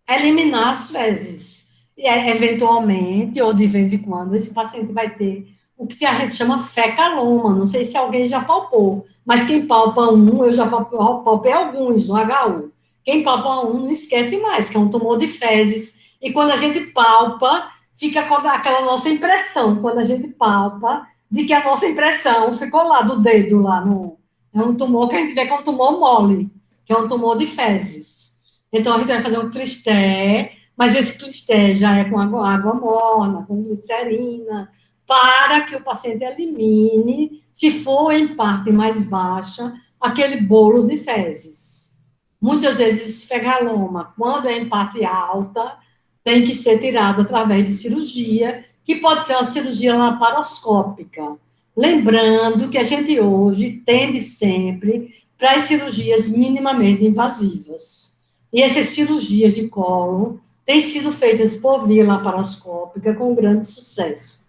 eliminar as fezes. E, eventualmente, ou de vez em quando, esse paciente vai ter o que a gente chama fecaloma, não sei se alguém já palpou, mas quem palpa eu já palpei alguns no HU. Quem palpa não esquece mais, que é um tumor de fezes, e quando a gente palpa, fica com aquela nossa impressão, quando a gente palpa, de que a nossa impressão ficou lá do dedo, é um tumor que a gente vê que é um tumor mole, que é um tumor de fezes. Então, a gente vai fazer um clisté, mas esse clisté já é com água morna, com glicerina, para que o paciente elimine, se for em parte mais baixa, aquele bolo de fezes. Muitas vezes, esfegaloma, quando é em parte alta, tem que ser tirado através de cirurgia, que pode ser uma cirurgia laparoscópica. Lembrando que a gente hoje tende sempre para as cirurgias minimamente invasivas. E essas cirurgias de colo têm sido feitas por via laparoscópica com grande sucesso.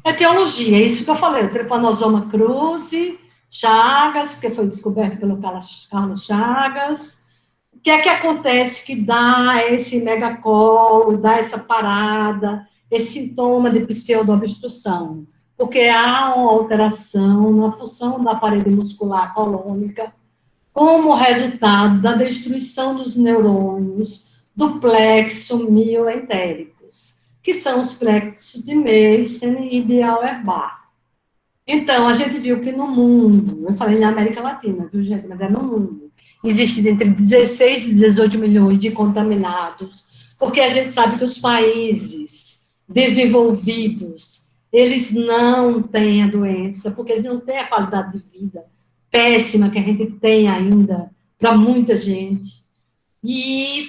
Etiologia, é isso que eu falei, o Trypanosoma cruzi, Chagas, porque foi descoberto pelo Carlos Chagas. O que é que acontece que dá esse megacolo, dá essa parada, esse sintoma de pseudoobstrução? Porque há uma alteração na função da parede muscular colônica como resultado da destruição dos neurônios do plexo mioentéricos, que são os plexos de Meissner e de Auerbach. Então, a gente viu que no mundo, eu falei na América Latina, viu, gente, mas é no mundo, existe entre 16 e 18 milhões de contaminados, porque a gente sabe que os países desenvolvidos, eles não têm a doença, porque eles não têm a qualidade de vida péssima que a gente tem ainda para muita gente. E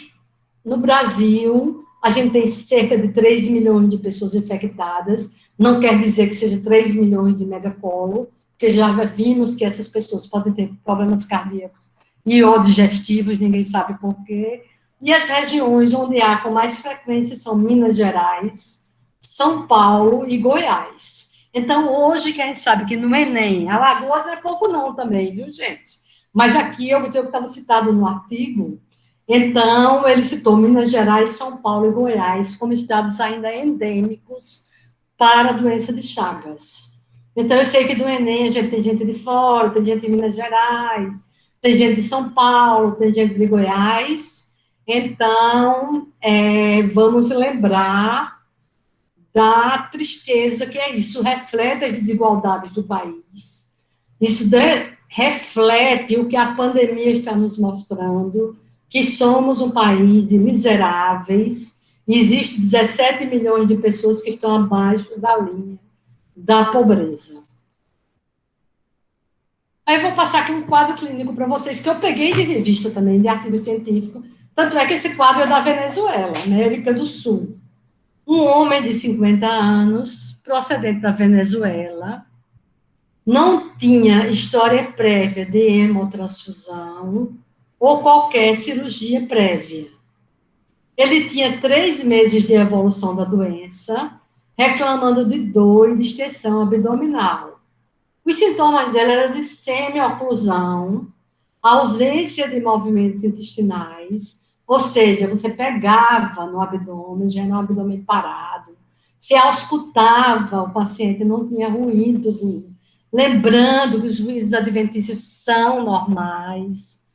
no Brasil, a gente tem cerca de 3 milhões de pessoas infectadas, não quer dizer que seja 3 milhões de megacolo, porque já vimos que essas pessoas podem ter problemas cardíacos e ou digestivos, ninguém sabe por quê. E as regiões onde há com mais frequência são Minas Gerais, São Paulo e Goiás. Então, hoje que a gente sabe que no Enem, Alagoas não é pouco não também, viu, gente? Mas aqui eu botei o que estava citado no artigo. Então, ele citou Minas Gerais, São Paulo e Goiás como estados ainda endêmicos para a doença de Chagas. Então, eu sei que do Enem a gente tem gente de fora, tem gente de Minas Gerais, tem gente de São Paulo, tem gente de Goiás. Então, vamos lembrar da tristeza que é isso. Reflete as desigualdades do país. Isso reflete o que a pandemia está nos mostrando, que somos um país de miseráveis, existe 17 milhões de pessoas que estão abaixo da linha da pobreza. Aí eu vou passar aqui um quadro clínico para vocês, que eu peguei de revista também, de artigo científico, tanto é que esse quadro é da Venezuela, América do Sul. Um homem de 50 anos, procedente da Venezuela, não tinha história prévia de hemotransfusão, ou qualquer cirurgia prévia. Ele tinha 3 meses de evolução da doença, reclamando de dor e distensão abdominal. Os sintomas dele eram de semi-oclusão, ausência de movimentos intestinais, ou seja, você pegava no abdômen, já era um abdômen parado, se auscultava, o paciente não tinha ruídos, lembrando que os ruídos adventícios são normais,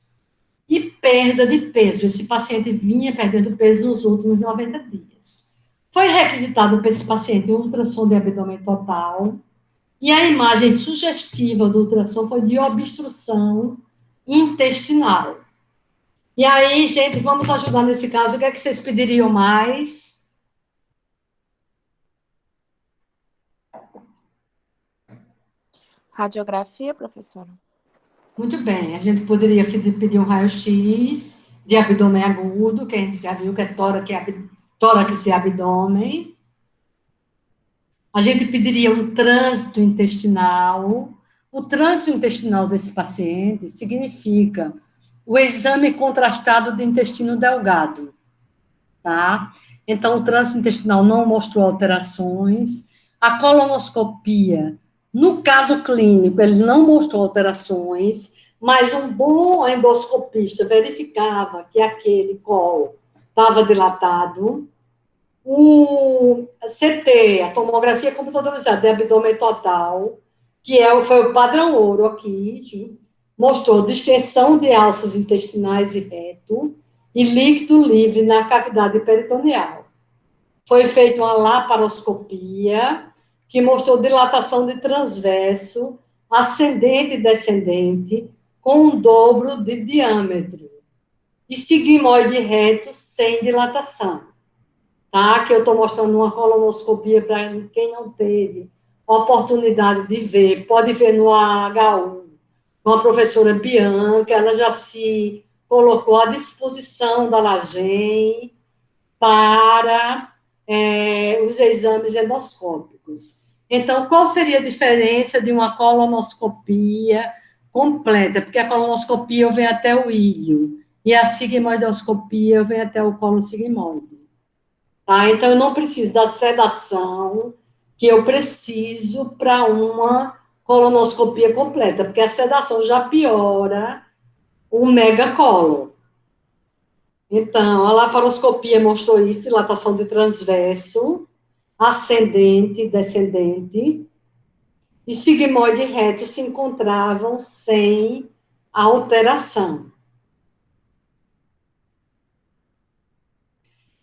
e perda de peso. Esse paciente vinha perdendo peso nos últimos 90 dias. Foi requisitado para esse paciente um ultrassom de abdômen total, e a imagem sugestiva do ultrassom foi de obstrução intestinal. E aí, gente, vamos ajudar nesse caso. O que é que vocês pediriam mais? Radiografia, professora? Muito bem, a gente poderia pedir um raio-x de abdômen agudo, que a gente já viu que é tórax e abdômen. A gente pediria um trânsito intestinal. O trânsito intestinal desse paciente significa o exame contrastado de intestino delgado, tá? Então, o trânsito intestinal não mostrou alterações. A colonoscopia, no caso clínico, ele não mostrou alterações, mas um bom endoscopista verificava que aquele colo estava dilatado. O CT, a tomografia computadorizada de abdômen total, que foi o padrão ouro aqui, mostrou distensão de alças intestinais e reto e líquido livre na cavidade peritoneal. Foi feita uma laparoscopia, que mostrou dilatação de transverso, ascendente e descendente, com um dobro de diâmetro. E sigmoide reto sem dilatação. Tá? Que eu estou mostrando uma colonoscopia para quem não teve a oportunidade de ver, pode ver no AHU, com a professora Bianca, ela já se colocou à disposição da LAGEM para os exames endoscópicos. Então, qual seria a diferença de uma colonoscopia completa? Porque a colonoscopia eu venho até o íleo, e a sigmoidoscopia eu venho até o colo sigmoide. Tá? Então, eu não preciso da sedação que eu preciso para uma colonoscopia completa, porque a sedação já piora o megacolo. Então, a laparoscopia mostrou isso, dilatação de transverso, ascendente e descendente, e sigmoide e reto se encontravam sem alteração.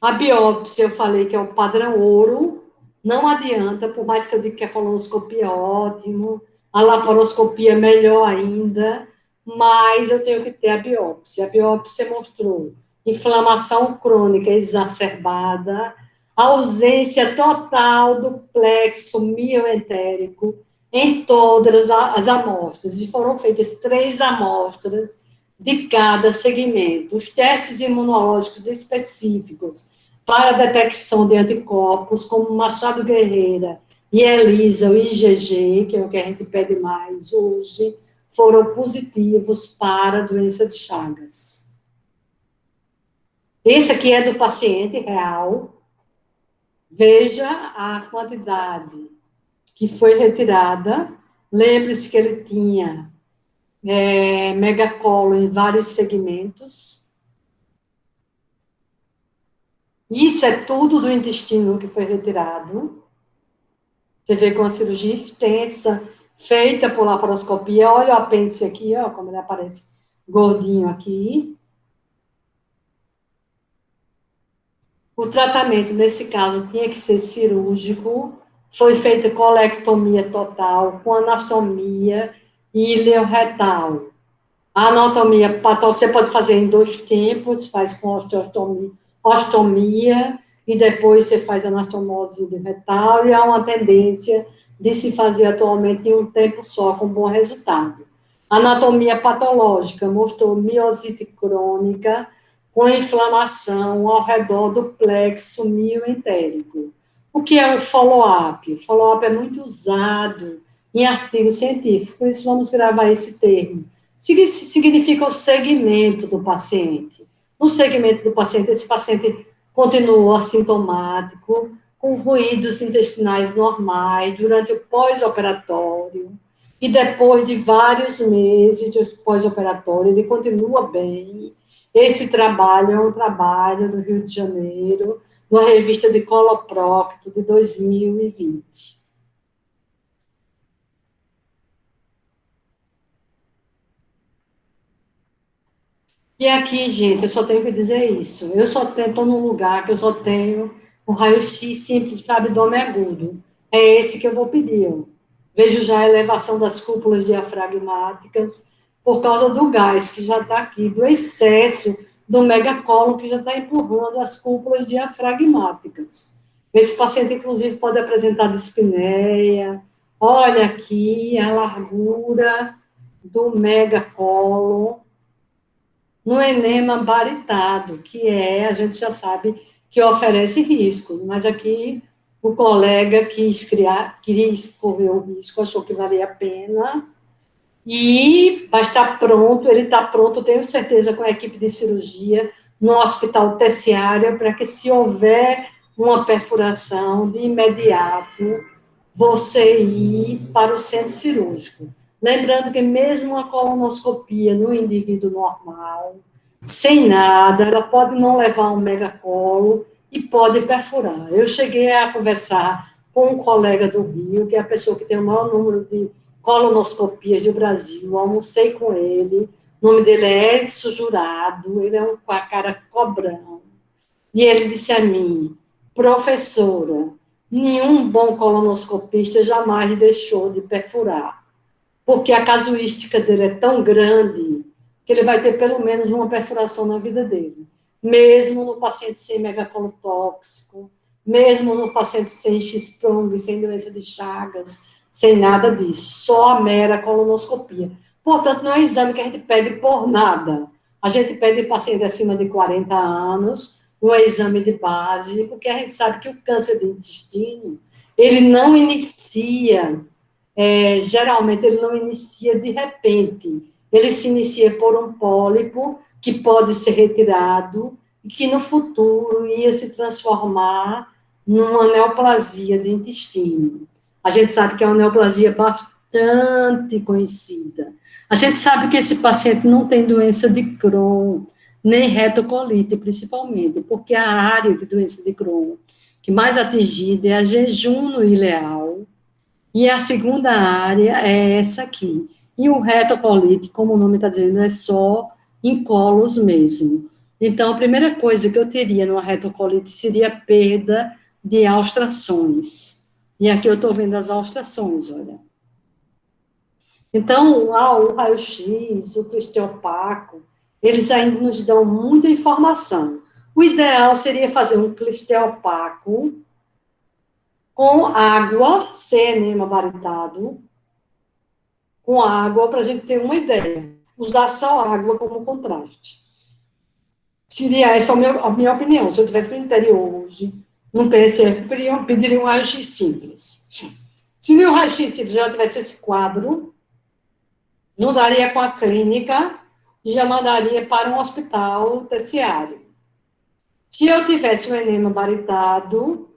A biópsia, eu falei que é o padrão ouro, não adianta, por mais que eu diga que a colonoscopia é ótimo, a laparoscopia é melhor ainda, mas eu tenho que ter a biópsia. A biópsia mostrou inflamação crônica exacerbada, ausência total do plexo mioentérico em todas as amostras, e foram feitas 3 amostras de cada segmento. Os testes imunológicos específicos para a detecção de anticorpos, como Machado Guerreira e ELISA, o IgG, que é o que a gente pede mais hoje, foram positivos para a doença de Chagas. Esse aqui é do paciente real. Veja a quantidade que foi retirada. Lembre-se que ele tinha megacolo em vários segmentos. Isso é tudo do intestino que foi retirado. Você vê com a cirurgia extensa, feita por laparoscopia. Olha o apêndice aqui, ó, como ele aparece gordinho aqui. O tratamento, nesse caso, tinha que ser cirúrgico. Foi feita colectomia total, com anastomia ileoretal. A anatomia patológica você pode fazer em 2 tempos, faz com ostomia, e depois você faz anastomose retal, e há uma tendência de se fazer atualmente em um tempo só, com bom resultado. A anatomia patológica mostrou miosite crônica, com inflamação ao redor do plexo mioentérico. O que é o follow-up? O follow-up é muito usado em artigo científico, por isso vamos gravar esse termo. Significa o segmento do paciente. No segmento do paciente, esse paciente continuou assintomático, com ruídos intestinais normais durante o pós-operatório, e depois de vários meses de pós-operatório, ele continua bem. Esse trabalho é um trabalho do Rio de Janeiro, na revista de Coloprocto, de 2020. E aqui, gente, eu só tenho que dizer isso. Eu só estou num lugar que eu só tenho um raio-x simples para abdômen agudo. É esse que eu vou pedir. Ó. Vejo já a elevação das cúpulas diafragmáticas por causa do gás que já está aqui, do excesso do megacólon que já está empurrando as cúpulas diafragmáticas. Esse paciente, inclusive, pode apresentar dispneia. Olha aqui a largura do megacólon no enema baritado, que a gente já sabe que oferece riscos, mas aqui o colega quis correr o risco, achou que valia a pena, e vai estar pronto, ele está pronto, tenho certeza, com a equipe de cirurgia, no hospital terciário, para que, se houver uma perfuração, de imediato, você ir para o centro cirúrgico. Lembrando que mesmo a colonoscopia no indivíduo normal, sem nada, ela pode não levar um megacolo e pode perfurar. Eu cheguei a conversar com um colega do Rio, que é a pessoa que tem o maior número de colonoscopias do Brasil, almocei com ele, o nome dele é Edson Jurado, ele é com a cara cobrão, e ele disse a mim, professora, nenhum bom colonoscopista jamais deixou de perfurar, porque a casuística dele é tão grande que ele vai ter pelo menos uma perfuração na vida dele, mesmo no paciente sem megacolo tóxico, mesmo no paciente sem X-prong, sem doença de Chagas, sem nada disso, só a mera colonoscopia. Portanto, não é um exame que a gente pede por nada. A gente pede em paciente acima de 40 anos, um exame de base, porque a gente sabe que o câncer de intestino, ele não inicia, geralmente ele não inicia de repente, ele se inicia por um pólipo que pode ser retirado e que no futuro ia se transformar numa neoplasia de intestino. A gente sabe que é uma neoplasia bastante conhecida. A gente sabe que esse paciente não tem doença de Crohn, nem retocolite, principalmente, porque a área de doença de Crohn que mais atingida é a jejum ileal, e a segunda área é essa aqui. E o retocolite, como o nome está dizendo, é só em colos mesmo. Então, a primeira coisa que eu teria numa retocolite seria a perda de austrações. E aqui eu estou vendo as austrações, olha. Então, o raio-x, o clistê opaco, eles ainda nos dão muita informação. O ideal seria fazer um clistê opaco com água, sem enema baritado, com água, para a gente ter uma ideia. Usar só água como contraste. Seria essa a minha opinião. Se eu estivesse no interior hoje, no PSF, pediria um raio-x simples. Se no raio-x simples já tivesse esse quadro, não daria com a clínica, já mandaria para um hospital terciário. Se eu tivesse um enema baritado,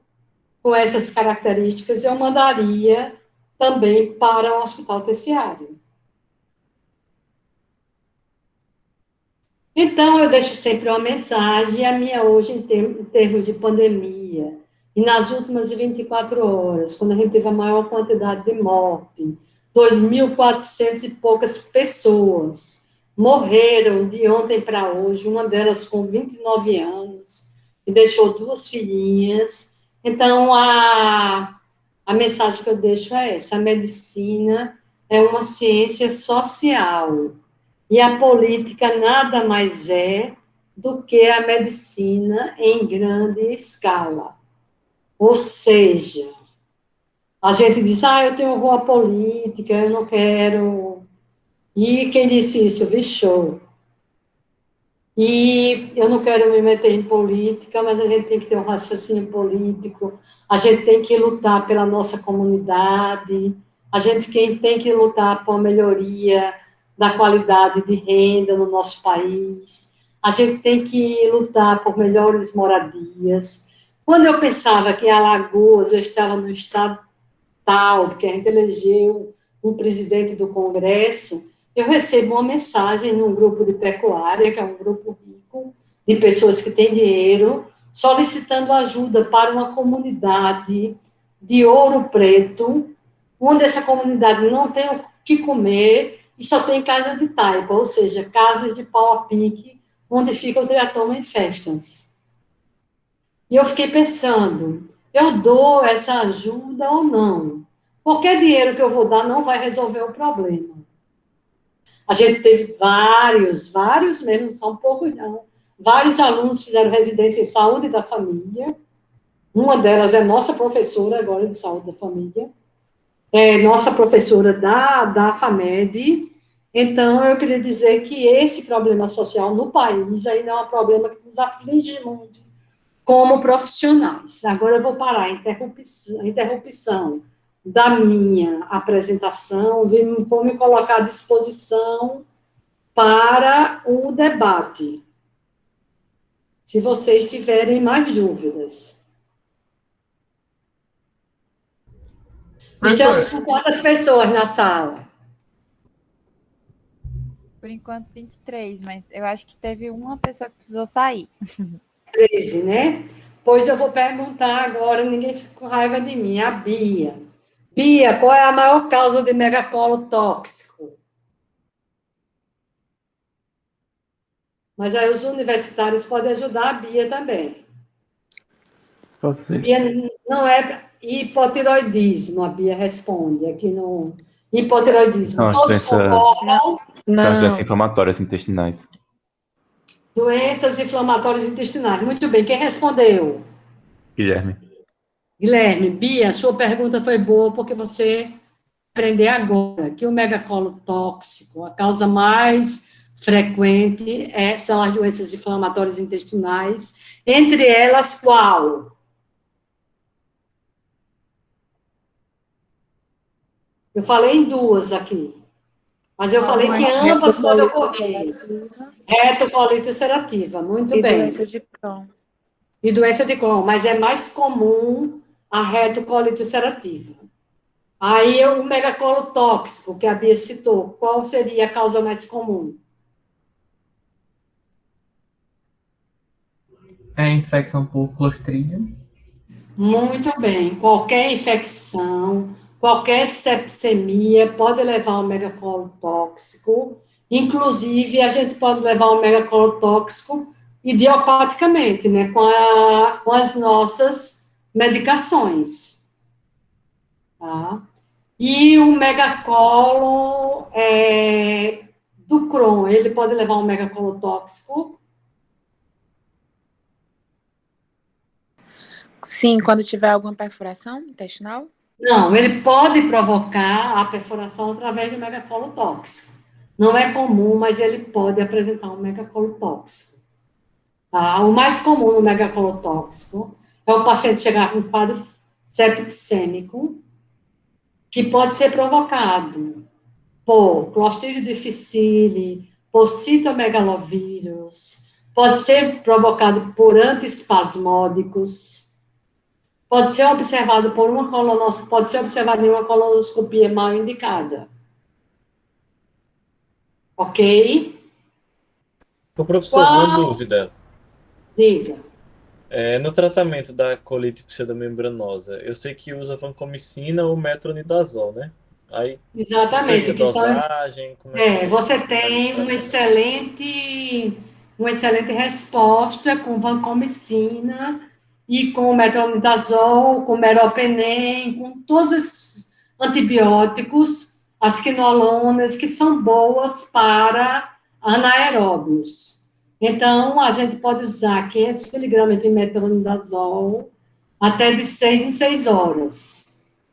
com essas características, eu mandaria também para um hospital terciário. Então, eu deixo sempre uma mensagem, a minha hoje, em termos de pandemia, e nas últimas 24 horas, quando a gente teve a maior quantidade de morte, 2.400 e poucas pessoas morreram de ontem para hoje, uma delas com 29 anos, e deixou 2 filhinhas. Então, a mensagem que eu deixo é essa: a medicina é uma ciência social, e a política nada mais é do que a medicina em grande escala. Ou seja, a gente diz, eu tenho horror à política, eu não quero. E quem disse isso? Vichou. E eu não quero me meter em política, mas a gente tem que ter um raciocínio político, a gente tem que lutar pela nossa comunidade, a gente tem que lutar por melhoria da qualidade de renda no nosso país, a gente tem que lutar por melhores moradias. Quando eu pensava que em Alagoas eu estava no estado tal, porque a gente elegeu um presidente do Congresso, eu recebo uma mensagem num grupo de pecuária, que é um grupo rico, de pessoas que têm dinheiro, solicitando ajuda para uma comunidade de Ouro Preto, onde essa comunidade não tem o que comer e só tem casa de taipa, ou seja, casas de pau a pique, onde fica o triatoma em festas. E eu fiquei pensando, eu dou essa ajuda ou não? Qualquer dinheiro que eu vou dar não vai resolver o problema. A gente teve vários mesmo, não são poucos não, vários alunos fizeram residência em saúde da família, uma delas é nossa professora agora de saúde da família, é nossa professora da FAMED. Então, eu queria dizer que esse problema social no país ainda é um problema que nos aflige muito como profissionais. Agora eu vou parar a interrupção da minha apresentação, vou me colocar à disposição para o debate, se vocês tiverem mais dúvidas. Estamos com quantas pessoas na sala? Por enquanto, 23, mas eu acho que teve uma pessoa que precisou sair. 13, né? Pois eu vou perguntar agora, ninguém fica com raiva de mim, a Bia. Bia, qual é a maior causa de megacolo tóxico? Mas aí os universitários podem ajudar a Bia também. Pode ser. Bia, não é hipotiroidismo, a Bia responde aqui no hipotiroidismo. Não, Todos concordam? São doenças inflamatórias intestinais. Doenças inflamatórias intestinais. Muito bem, quem respondeu? Guilherme. Guilherme, Bia, sua pergunta foi boa porque você aprender agora que o megacolo tóxico, a causa mais frequente são as doenças inflamatórias intestinais, entre elas qual? Eu falei em 2 aqui, mas eu falei que ambas podem ocorrer. Retocolite ulcerativa, muito bem. E doença de Crohn. E doença de Crohn, mas é mais comum a retocolite ulcerativa. Aí, o megacolo tóxico, que a Bia citou, qual seria a causa mais comum? É infecção por Clostridium. Muito bem. Qualquer infecção, qualquer sepsemia pode levar ao megacolo tóxico. Inclusive, a gente pode levar ao megacolo tóxico idiopaticamente, né, com as nossas medicações, tá? E o megacolo do Crohn, ele pode levar um megacolo tóxico? Sim, quando tiver alguma perfuração intestinal? Não, ele pode provocar a perfuração através de um megacolo tóxico. Não é comum, mas ele pode apresentar um megacolo tóxico. Tá? O mais comum no megacolo tóxico é o paciente chegar com um quadro septicêmico, que pode ser provocado por Clostridium difficile, por citomegalovírus, pode ser provocado por antiespasmódicos, pode ser observado por uma colonoscopia, pode ser observado em uma colonoscopia mal indicada. Ok? Ô, professor, uma dúvida. Diga. No tratamento da colite pseudomembranosa, eu sei que usa vancomicina ou metronidazol, né? Aí, Exatamente. seria dosagem? Como é que Você tem uma excelente resposta com vancomicina e com metronidazol, com meropenem, com todos esses antibióticos, as quinolonas, que são boas para anaeróbios. Então, a gente pode usar 500 miligramas de metronidazol até de 6 em 6 horas.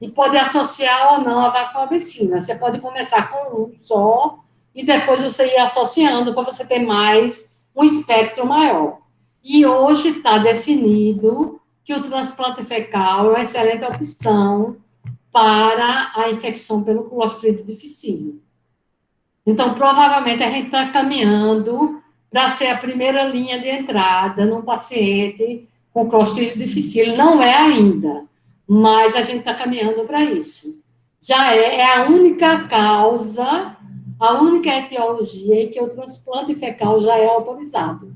E pode associar ou não a vancomicina. Você pode começar com um só e depois você ir associando para você ter mais um espectro maior. E hoje está definido que o transplante fecal é uma excelente opção para a infecção pelo Clostridium difficile. Então, provavelmente, a gente está caminhando para ser a primeira linha de entrada num paciente com Clostridium difficile. Não é ainda, mas a gente está caminhando para isso. Já é a única causa, a única etiologia em que o transplante fecal já é autorizado.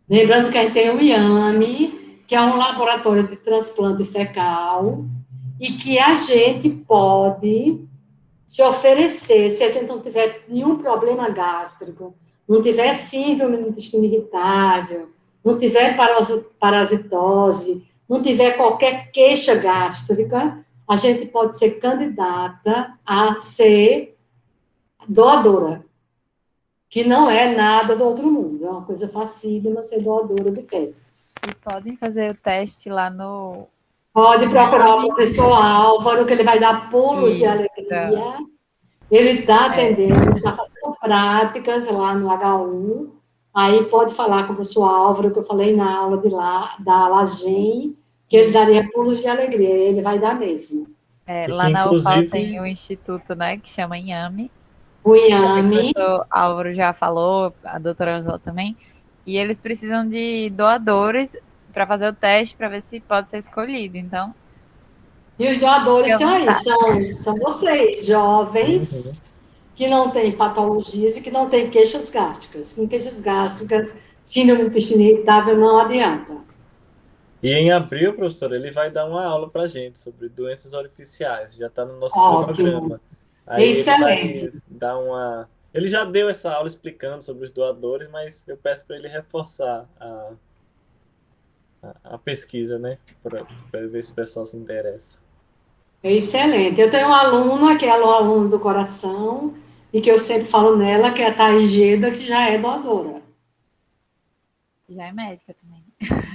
Lembrando que a gente tem o IAME, que é um laboratório de transplante fecal, e que a gente pode se oferecer, se a gente não tiver nenhum problema gástrico, não tiver síndrome do intestino irritável, não tiver parasitose, não tiver qualquer queixa gástrica, a gente pode ser candidata a ser doadora, que não é nada do outro mundo, é uma coisa facílima ser doadora de fezes. E podem fazer o teste lá no... Pode procurar o professor Álvaro, que ele vai dar pulos de alegria. Ele está atendendo, está fazendo práticas lá no H1. Aí pode falar com o professor Álvaro, que eu falei na aula da Lagem, que ele daria pulos de alegria. Ele vai dar mesmo. Lá na UFAL tem o instituto, né, que chama IAME. O IAME. O professor Álvaro já falou, a doutora Angela também. E eles precisam de doadores para fazer o teste, para ver se pode ser escolhido. Então... E os doadores são vocês, jovens, que não têm patologias e que não têm queixas gástricas. Com queixas gástricas, síndrome do intestino irritável não adianta. E em abril, professor, ele vai dar uma aula para a gente sobre doenças orificiais. Já está no nosso programa. Aí excelente. Ele vai dar uma... Ele já deu essa aula explicando sobre os doadores, mas eu peço para ele reforçar a pesquisa, né? Para ver se o pessoal se interessa. Excelente. Eu tenho uma aluna, que é a aluna do coração, e que eu sempre falo nela, que é a Thaís Geda, que já é doadora. Já é médica também.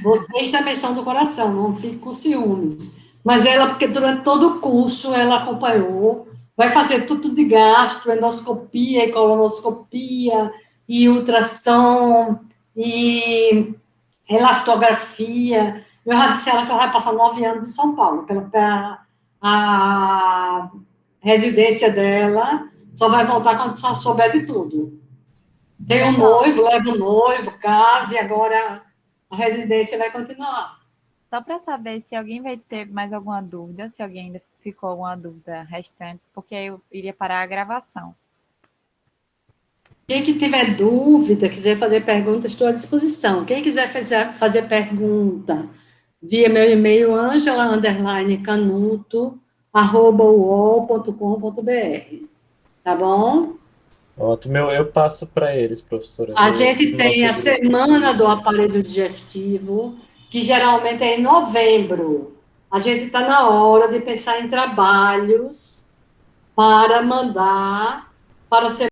Vocês também são do coração, não fique com ciúmes. Mas ela, porque durante todo o curso, ela acompanhou, vai fazer tudo de gastro, endoscopia e colonoscopia, e ultrassom, e elastografia. Eu já disse a ela que ela vai passar 9 anos em São Paulo, a residência dela só vai voltar quando só souber de tudo. Tem um noivo, leva o noivo, casa, e agora a residência vai continuar. Só para saber se alguém vai ter mais alguma dúvida, se alguém ainda ficou alguma dúvida restante, porque eu iria parar a gravação. Quem que tiver dúvida, quiser fazer pergunta, estou à disposição. Quem quiser fazer pergunta via meu e-mail, angela_canuto@uol.com.br. Tá bom? Ótimo, eu passo para eles, professora. A gente tem a semana do aparelho digestivo, que geralmente é em novembro. A gente está na hora de pensar em trabalhos para mandar para a